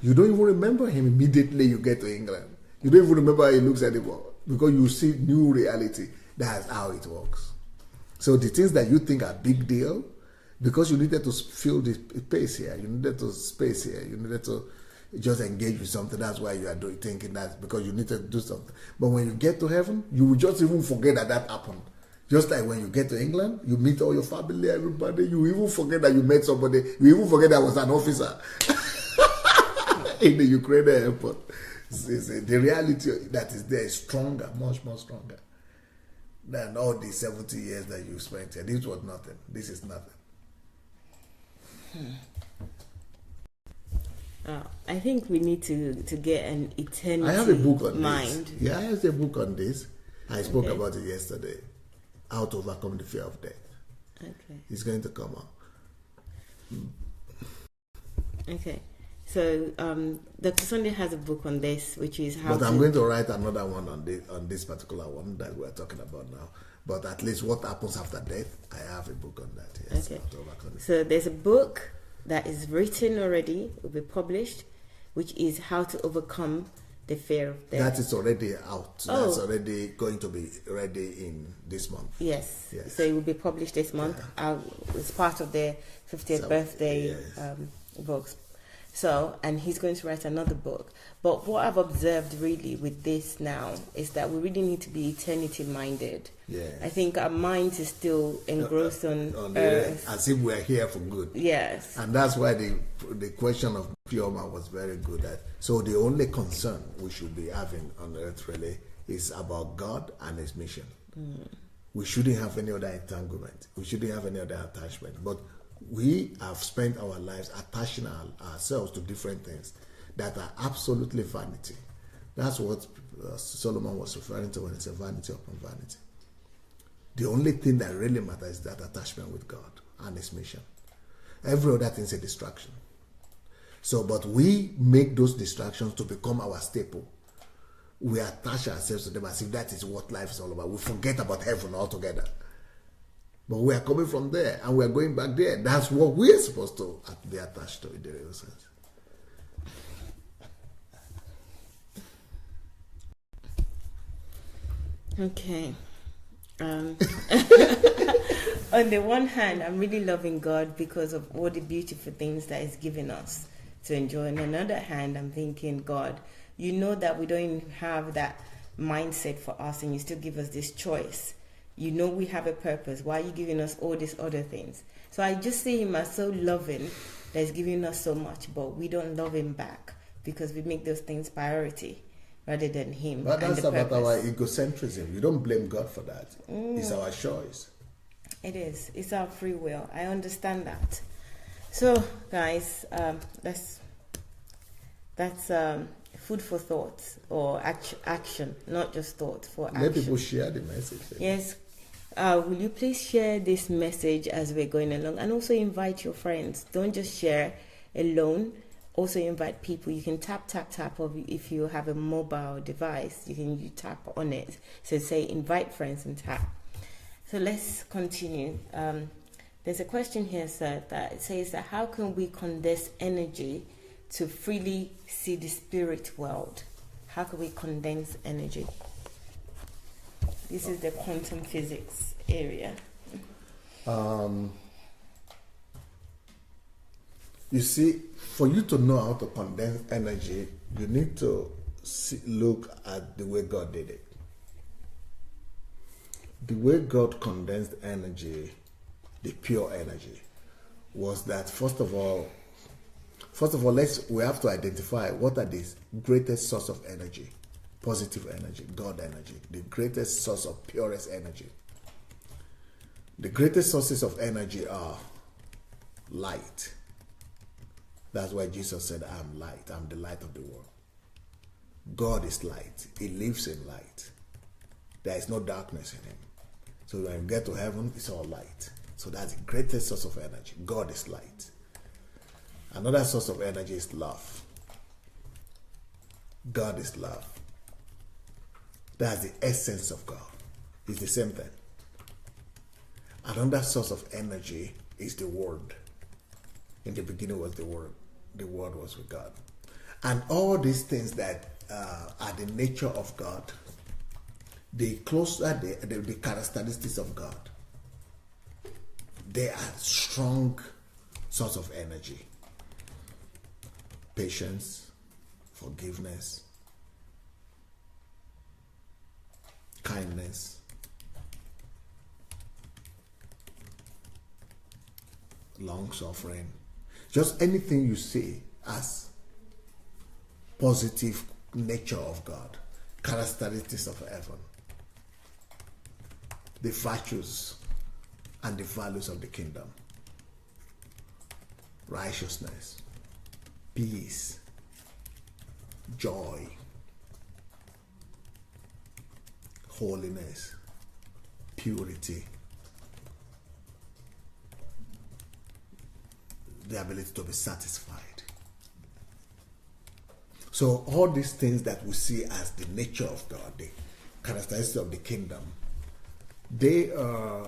You don't even remember him immediately you get to England. You don't even remember how he looks anymore, because you see new reality. That's how it works. So the things that you think are big deal, because you needed to fill the space here, you needed to space here, you needed to just engage with something. That's why you are thinking that, because you need to do something. But when you get to heaven, you will just even forget that happened. Just like when you get to England, you meet all your family, everybody. You even forget that you met somebody. You even forget that was an officer in the Ukraine airport. The reality that is there is stronger, much more stronger than all the 70 years that you spent here. This was nothing. This is nothing. I think we need to get an eternity. I have a book on mind. this. Yeah, I have a book on this. I spoke about it yesterday. How to overcome the fear of death. Okay. It's going to come out. Okay. So Dr. Sunday has a book on this, which is how. But I'm going to write another one on this particular one that we're talking about now. But at least what happens after death, I have a book on that. Yes, okay. To overcome it. So there's a book that is written already, will be published, which is how to overcome the fear of death. That is already out. Oh. That's already going to be ready in this month. Yes. So it will be published this month. Yeah. It's part of the 50th birthday books. So, and he's going to write another book. But what I've observed really with this now is that we really need to be eternity minded. Yeah. I think our mind is still engrossed on earth. As if we're here for good. Yes. And that's why the question of Pioma was very good. So the only concern we should be having on earth really is about God and his mission. We shouldn't have any other entanglement. We shouldn't have any other attachment. But we have spent our lives attaching ourselves to different things that are absolutely vanity. That's what Solomon was referring to when he said vanity upon vanity. The only thing that really matters is that attachment with God and his mission. Every other thing is a distraction. So, but we make those distractions to become our staple. We attach ourselves to them as if that is what life is all about. We forget about heaven altogether. But we are coming from there and we are going back there. That's what we are supposed to be attached to in the real sense. Okay. On the one hand, I'm really loving God because of all the beautiful things that He's given us to enjoy. On the other hand, I'm thinking, God, you know that we don't even have that mindset for us and you still give us this choice. You know we have a purpose. Why are you giving us all these other things? So I just see Him as so loving that He's giving us so much, but we don't love Him back because we make those things priority rather than Him. But that's about our egocentrism. You don't blame God for that. It's our choice. It is. It's our free will. I understand that. So, guys, that's food for thought or action, not just thought, for action. Let people share the message. Yes. Will you please share this message as we're going along, and also invite your friends. Don't just share alone also invite people. You can tap, or if you have a mobile device, you tap on it. So say invite friends and tap. So let's continue. There's a question here, sir, that it says that how can we condense energy to freely see the spirit world? How can we condense energy? This is the quantum physics area. You see, for you to know how to condense energy, you need to look at the way God did it. The way God condensed energy, the pure energy, was that first of all, we have to identify what are the greatest source of energy, positive energy, God energy, the greatest source of purest energy. The greatest sources of energy are light. That's why Jesus said, I am light, I'm the light of the world. God is light, He lives in light. There is no darkness in Him. So when you get to heaven, it's all light. So that's the greatest source of energy. God is light. Another source of energy is love. God is love. That's the essence of God. It's the same thing. Another source of energy is the Word. In the beginning was the Word. The Word was with God. And all these things that are the nature of God, the closer the characteristics of God, they are strong source of energy. Patience, forgiveness, kindness, long suffering, just anything you see as positive nature of God, characteristics of heaven, the virtues and the values of the kingdom, righteousness, peace, joy, holiness, purity, the ability to be satisfied. So all these things that we see as the nature of God, the characteristics of the kingdom, they are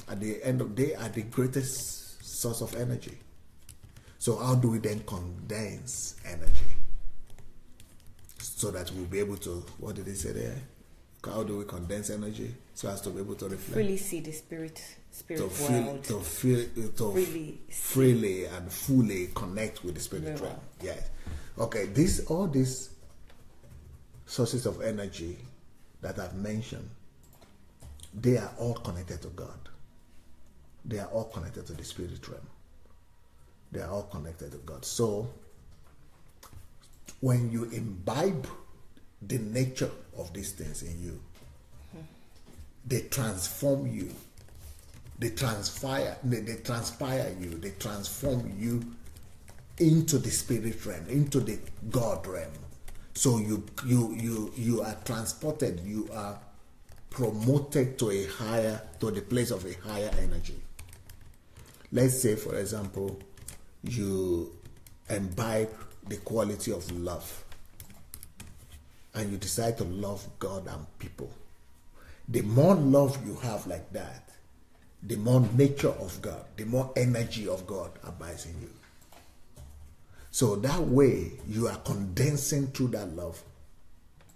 at the end of the day are the greatest source of energy. So how do we then condense energy so that we'll be able to, what did he say there? How do we condense energy so as to be able to reflect? Freely see the spirit world. Freely and fully connect with the spirit realm. Yes. Okay, all these sources of energy that I've mentioned, they are all connected to God. They are all connected to the spirit realm. They are all connected to God. So when you imbibe the nature of these things in you, they transform you, they transpire you, they transform you into the spirit realm, into the God realm. So you are transported, you are promoted to the place of a higher energy. Let's say, for example, you imbibe the quality of love and you decide to love God and people. The more love you have like that, the more nature of God, the more energy of God abides in you. So that way you are condensing through that love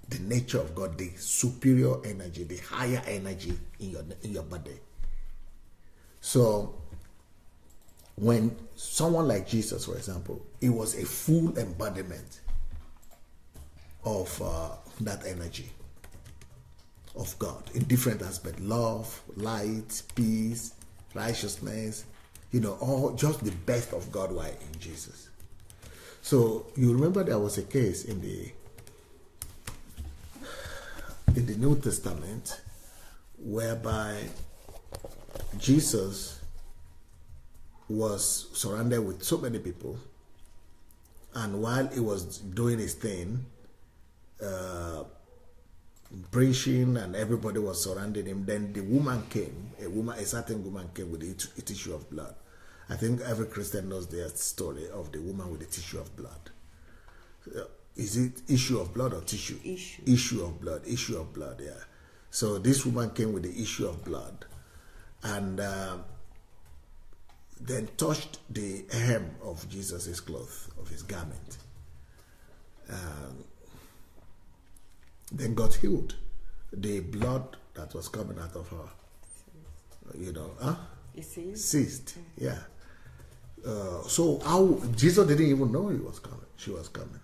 the nature of God, the superior energy, the higher energy in your body. So when someone like Jesus, for example, he was a full embodiment of that energy of God in different aspects: love, light, peace, righteousness, all just the best of God were in Jesus. So you remember there was a case in the New Testament whereby Jesus was surrounded with so many people, and while he was doing his thing, preaching, and everybody was surrounding him, then the woman came, a certain woman came with the issue of blood, I think every Christian knows the story of the woman with the tissue of blood. Is it issue of blood or tissue? Issue of blood. Issue of blood. Yeah. So this woman came with the issue of blood, and then touched the hem of Jesus' cloth, of his garment. Then got healed. The blood that was coming out of her, ceased. Yeah. So how Jesus didn't even know he was coming. She was coming.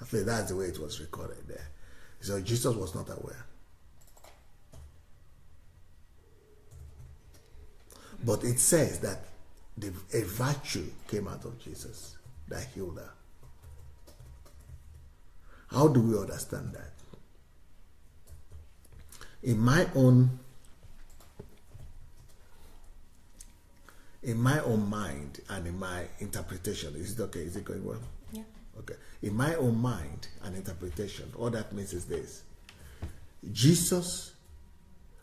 I think that's the way it was recorded there. So Jesus was not aware. But it says that a virtue came out of Jesus that healed her. How do we understand that? In my own mind and in my interpretation, is it okay? Is it going well? Yeah. Okay. In my own mind and interpretation, all that means is this: Jesus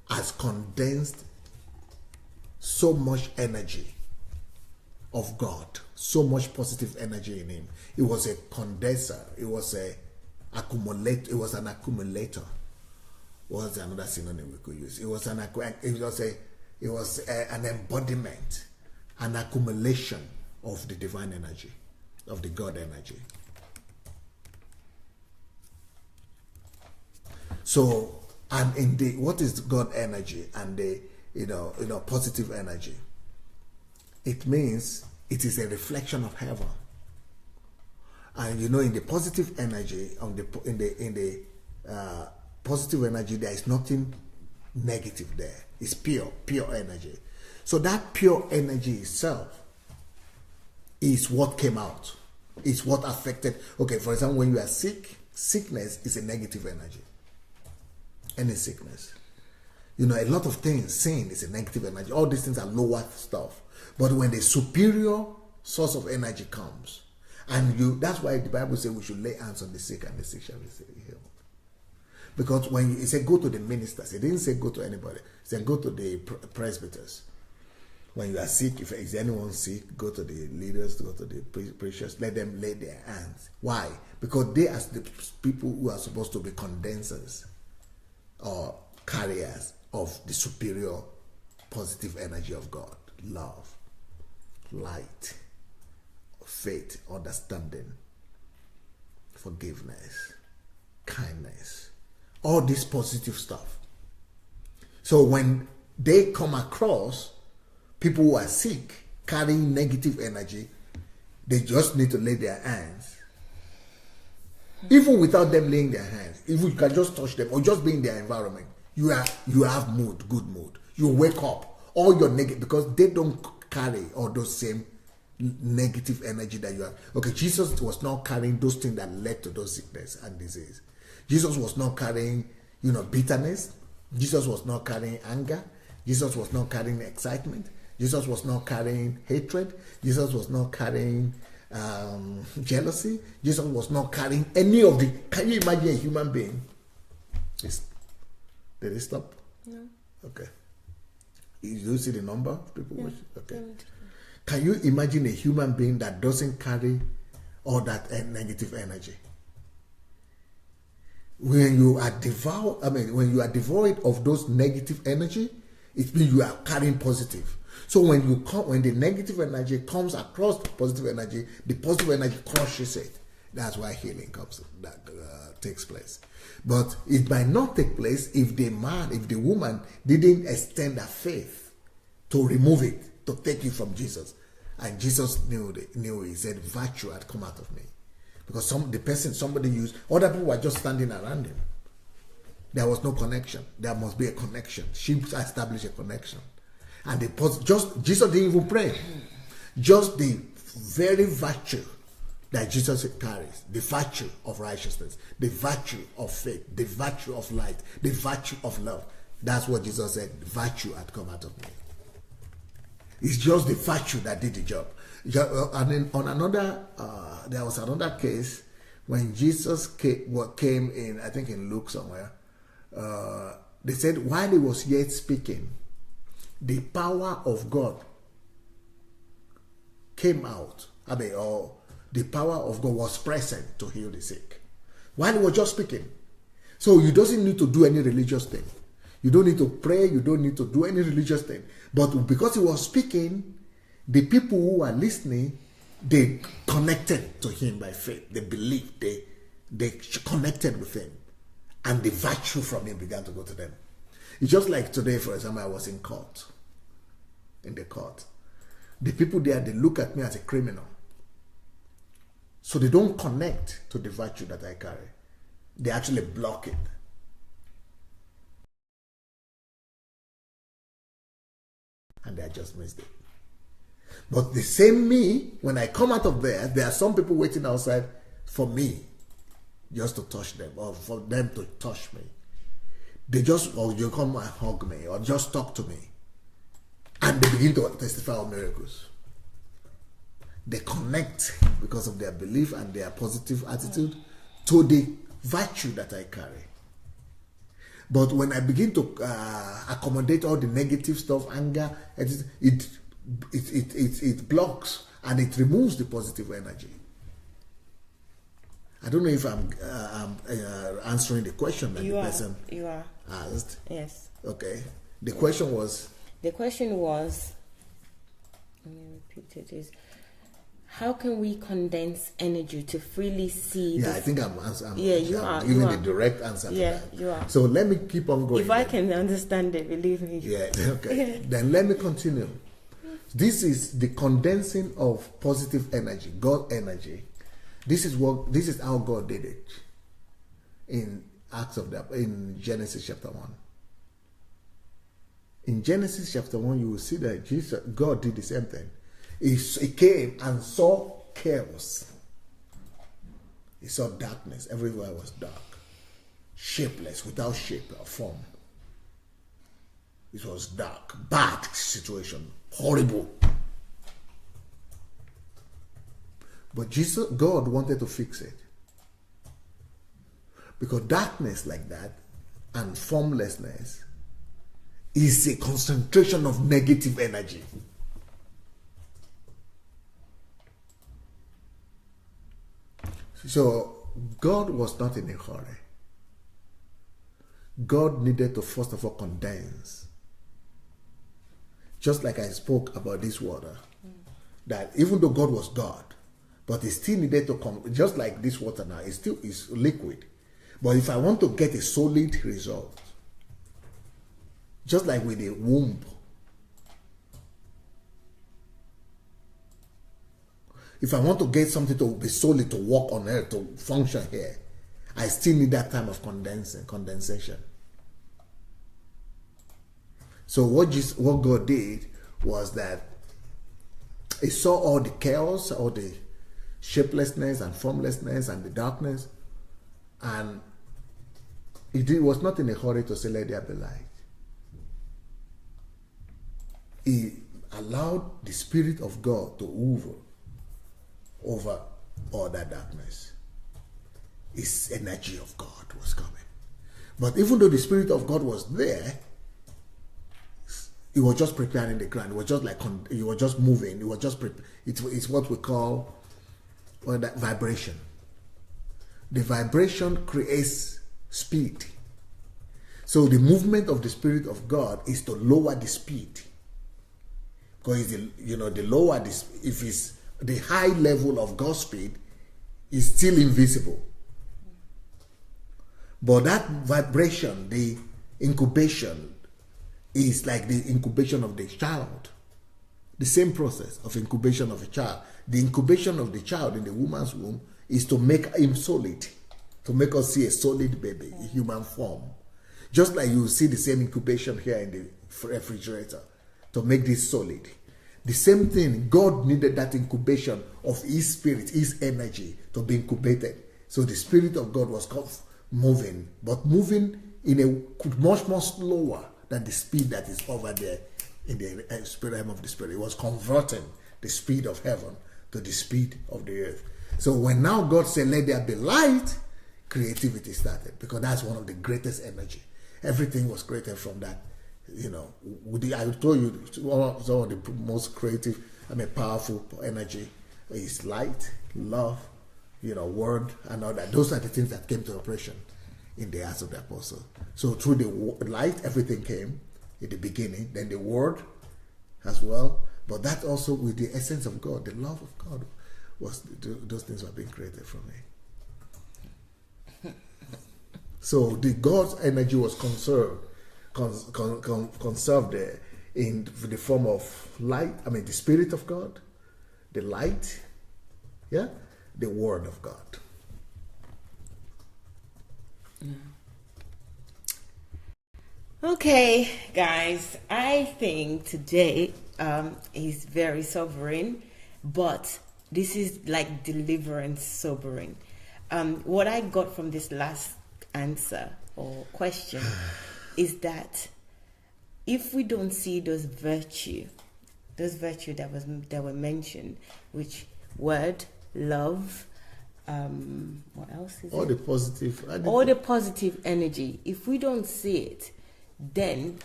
has condensed so much energy of God, so much positive energy in him. It was a condenser. It was a accumulator. It was an accumulator. What's another synonym we could use? It was an embodiment, an accumulation of the divine energy, of the God energy. So, and in the what is God energy and the positive energy? It means it is a reflection of heaven. And in the positive energy, in the positive energy, there is nothing negative there. It's pure energy. So that pure energy itself is what came out. It's what affected. Okay, for example, when you are sick, sickness is a negative energy. Any sickness. A lot of things, sin is a negative energy. All these things are lower stuff. But when the superior source of energy comes, and that's why the Bible says we should lay hands on the sick and the sick shall be healed. Because when it said go to the ministers, it didn't say go to anybody. It said go to the presbyters. When you are sick, if is anyone sick, go to the leaders, go to the preachers, let them lay their hands. Why? Because they are the people who are supposed to be condensers or carriers of the superior positive energy of God. Love, light, faith, understanding, forgiveness, kindness. All this positive stuff. So when they come across people who are sick, carrying negative energy, they just need to lay their hands. Even without them laying their hands, if you can just touch them or just be in their environment, you have mood, good mood. You wake up, all your negative, because they don't carry all those same negative energy that you have. Okay, Jesus was not carrying those things that led to those sickness and disease. Jesus was not carrying, bitterness. Jesus was not carrying anger. Jesus was not carrying excitement. Jesus was not carrying hatred. Jesus was not carrying jealousy. Jesus was not carrying any of the. Can you imagine a human being? Did it stop? No. Okay. You see the number of people? Yeah. Okay. Can you imagine a human being that doesn't carry all that negative energy? When you are when you are devoid of those negative energy, it means you are carrying positive. So when the negative energy comes across the positive energy crushes it. That's why healing takes place. But it might not take place if the woman didn't extend her faith to remove it, to take it from Jesus. And Jesus knew he said, virtue had come out of me. Because somebody used, other people were just standing around him. There was no connection. There must be a connection. She established a connection. And Jesus didn't even pray. Just the very virtue that Jesus carries, the virtue of righteousness, the virtue of faith, the virtue of light, the virtue of love. That's what Jesus said, virtue had come out of me. It's just the virtue that did the job. And then on another, there was another case when Jesus came in, I think in Luke somewhere, they said while he was yet speaking, the power of God came out. Or the power of God was present to heal the sick. While he was just speaking. So you doesn't need to do any religious thing. You don't need to pray. You don't need to do any religious thing. But because he was speaking, the people who are listening, they connected to him by faith. They believed. They connected with him. And the virtue from him began to go to them. It's just like today, for example, I was in court. In the court. The people there, they look at me as a criminal. So they don't connect to the virtue that I carry. They actually block it. And they just missed it. But the same me, when I come out of there are some people waiting outside for me just to touch them, or for them to touch me. They just, or you come and hug me, or just talk to me. And they begin to testify of miracles. They connect because of their belief and their positive attitude to the virtue that I carry. But when I begin to accommodate all the negative stuff, anger, it blocks and it removes the positive energy. I don't know if I'm answering the question that person asked. Yes. Okay. The question was. Let me repeat it. Is how can we condense energy to freely see? Yeah, I think I'm giving the direct answer to that. Yeah, you are. So let me keep on going. If I can understand it, believe me. Yeah, okay. Then let me continue. This is the condensing of positive energy, God energy. This is how God did it in in Genesis chapter 1. In Genesis chapter 1, you will see that God did the same thing. He came and saw chaos. He saw darkness. Everywhere was dark. Shapeless, without shape or form. It was dark. Bad situation. Horrible. But God wanted to fix it. Because darkness like that and formlessness is a concentration of negative energy. So God was not in a hurry. God needed to first of all condense. Just like I spoke about this water. That even though God was God, but it still needed to come, just like this water now, it still is liquid. But if I want to get a solid result, just like with a womb, if I want to get something to be solid, to work on earth, to function here, I still need that time of condensation. So what God did was that He saw all the chaos, all the shapelessness and formlessness and the darkness, and He was not in a hurry to say, let there be light. He allowed the Spirit of God to hover over all that darkness. His energy of God was coming. But even though the Spirit of God was there, He was just preparing the ground. It was just like He was just moving. It was just it's what we call that vibration. The vibration creates speed. So the movement of the Spirit of God is to lower the speed. Because the lower this, if it's the high level of God's speed, is still invisible. But that vibration, the incubation, is like the incubation of the child. The same process of incubation of a child. The incubation of the child in the woman's womb is to make him solid, to make us see a solid baby, a human form. Just like you see the same incubation here in the refrigerator, to make this solid. The same thing, God needed that incubation of His Spirit, His energy to be incubated. So the Spirit of God was moving, but moving in a much more slower than the speed that is over there in the spirit realm of the Spirit. It was converting the speed of heaven to the speed of the earth. So when now God said, let there be light, creativity started, because that's one of the greatest energy. Everything was created from that. I told you some of the most creative powerful energy is light, love, word, and all that. Those are the things that came to operation in the Acts of the Apostle. So through the light, everything came in the beginning, then the word as well. But that also with the essence of God, the love of God, those things were being created from me. So the God's energy was conserved there in the form of light. The Spirit of God, the light, the Word of God. Okay, guys, I think today is very sobering, but this is like deliverance sobering. What I got from this last answer or question is that if we don't see those virtue that were mentioned, which word, love, what else is all it? All the positive energy. If we don't see it, then,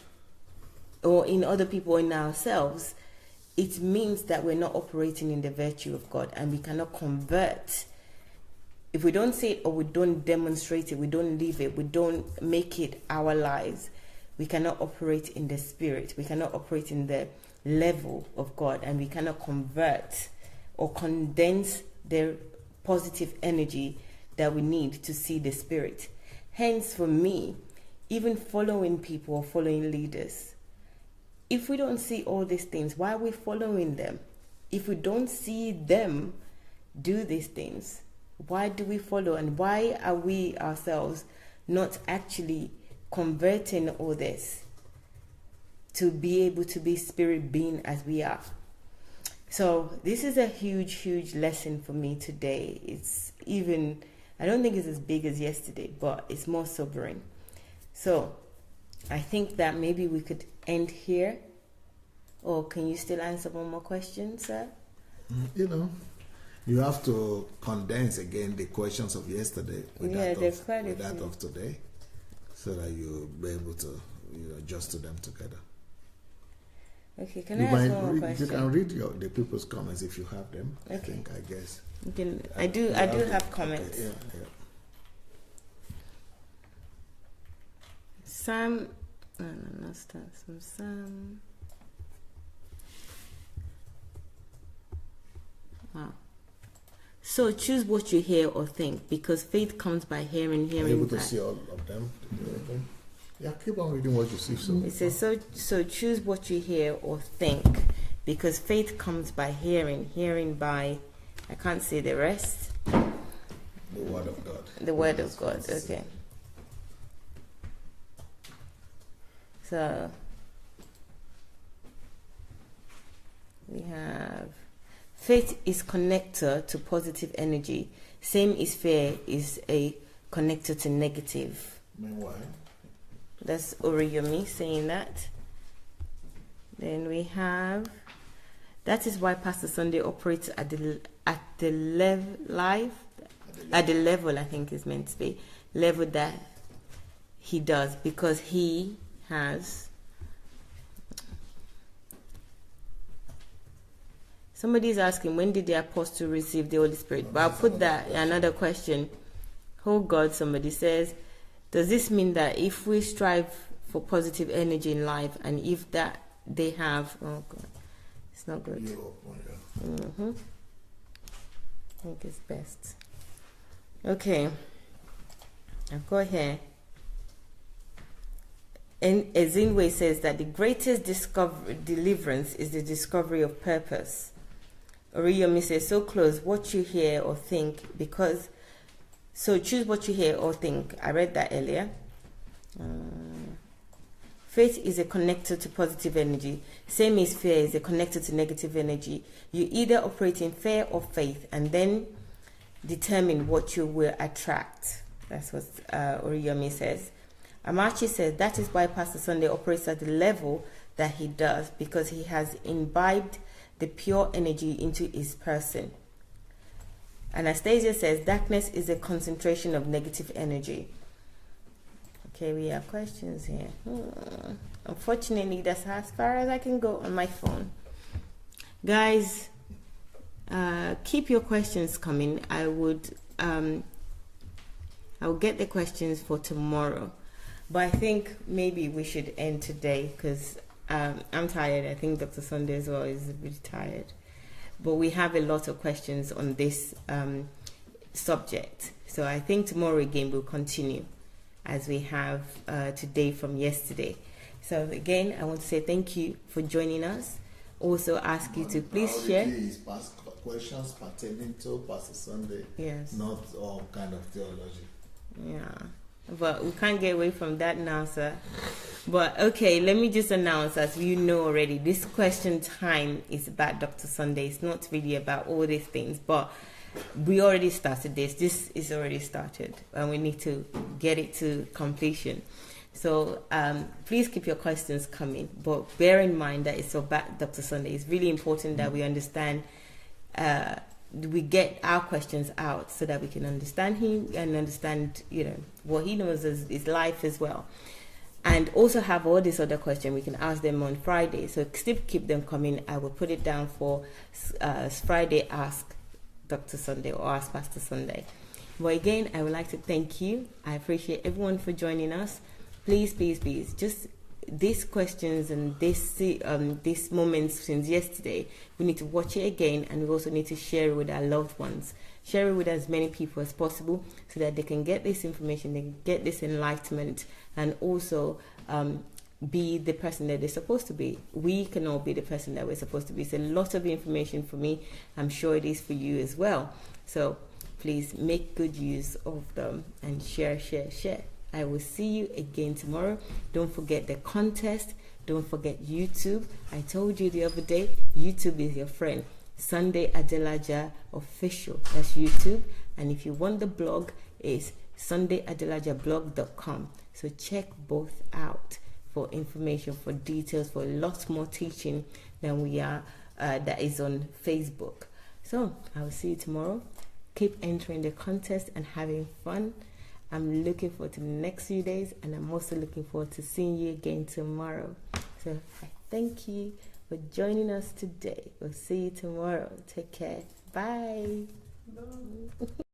or in other people, in ourselves, it means that we're not operating in the virtue of God, and we cannot convert. If we don't see it, or we don't demonstrate it, we don't live it, we don't make it our lives, we cannot operate in the Spirit, we cannot operate in the level of God, and we cannot convert or condense the positive energy that we need to see the Spirit. Hence, for me, even following people or following leaders, if we don't see all these things, why are we following them? If we don't see them do these things, why do we follow? And why are we ourselves not actually converting all this to be able to be spirit being as we are? So this is a huge lesson for me today. It's even, I don't think it's as big as yesterday, but it's more sobering. So I think that maybe we could end here. Or can you still answer one more question, sir? You have to condense again the questions of yesterday with that of today, so that you'll be able to adjust to them together. Okay, can I ask one more question? You can read the people's comments if you have them. Okay. I guess. I do have comments. Okay, yeah. Sam, let's start from Sam. Wow. So choose what you hear or think, because faith comes by hearing. Are you able to see all of them? Yeah, keep on reading what you see. So it says, so choose what you hear or think, because faith comes by hearing by, I can't say the rest. The Word of God. The Word of God, okay. So we have faith is connector to positive energy. Same as fear is a connector to negative. Meanwhile, that's Oriyomi saying that. Then we have, that is why Pastor Sunday operates at the level I think is meant to be, level that he does, because he has, somebody's asking, when did the apostle receive the Holy Spirit? But I'll put that another question. Oh God, somebody says, does this mean that if we strive for positive energy in life, and if that they have, oh God, it's not good. I think it's best. Okay, I've got here. And Ezinwe says that the greatest deliverance is the discovery of purpose. Oriyomi says, so close what you hear or think, because, so choose what you hear or think. I read that earlier. Faith is a connector to positive energy. Same as fear is a connector to negative energy. You either operate in fear or faith, and then determine what you will attract. That's what Oriyomi says. Amachi says that is why Pastor Sunday operates at the level that he does, because he has imbibed the pure energy into his person. Anastasia says darkness is a concentration of negative energy. Okay, we have questions here. Unfortunately, that's as far as I can go on my phone. Guys, keep your questions coming. I will get the questions for tomorrow, but I think maybe we should end today because I'm tired. I think Dr. Sunday as well is a bit tired, but we have a lot of questions on this subject, so I think tomorrow again we'll continue as we have today from yesterday. So again, I want to say thank you for joining us. Also ask you to please share. Is questions pertaining to Pastor Sunday, yes, not all kind of theology. Yeah, but we can't get away from that now, sir. But okay, let me just announce, as you know already, this question time is about Dr. Sunday. It's not really about all these things, but we already started this. This is already started, and we need to get it to completion. So please keep your questions coming, but bear in mind that it's about Dr. Sunday. It's really important that we understand, we get our questions out so that we can understand him and understand, what he knows as his life as well. And also have all these other questions. We can ask them on Friday. So still keep them coming. I will put it down for Friday Ask Dr. Sunday or Ask Pastor Sunday. But again, I would like to thank you. I appreciate everyone for joining us. Please, please, please, just these questions and these moments since yesterday, we need to watch it again, and we also need to share it with our loved ones. Share it with as many people as possible so that they can get this information, they can get this enlightenment, and also be the person that they're supposed to be. We can all be the person that we're supposed to be. It's a lot of information for me. I'm sure it is for you as well. So please make good use of them and share. I will see you again tomorrow. Don't forget the contest. Don't forget YouTube. I told you the other day, YouTube is your friend. Sunday Adelaja Official. That's YouTube. And if you want the blog, it's sundayadelajablog.com. So check both out for information, for details, for a lot more teaching than we are that is on Facebook. So I will see you tomorrow. Keep entering the contest and having fun. I'm looking forward to the next few days, and I'm also looking forward to seeing you again tomorrow. So I thank you for joining us today. We'll see you tomorrow. Take care. Bye.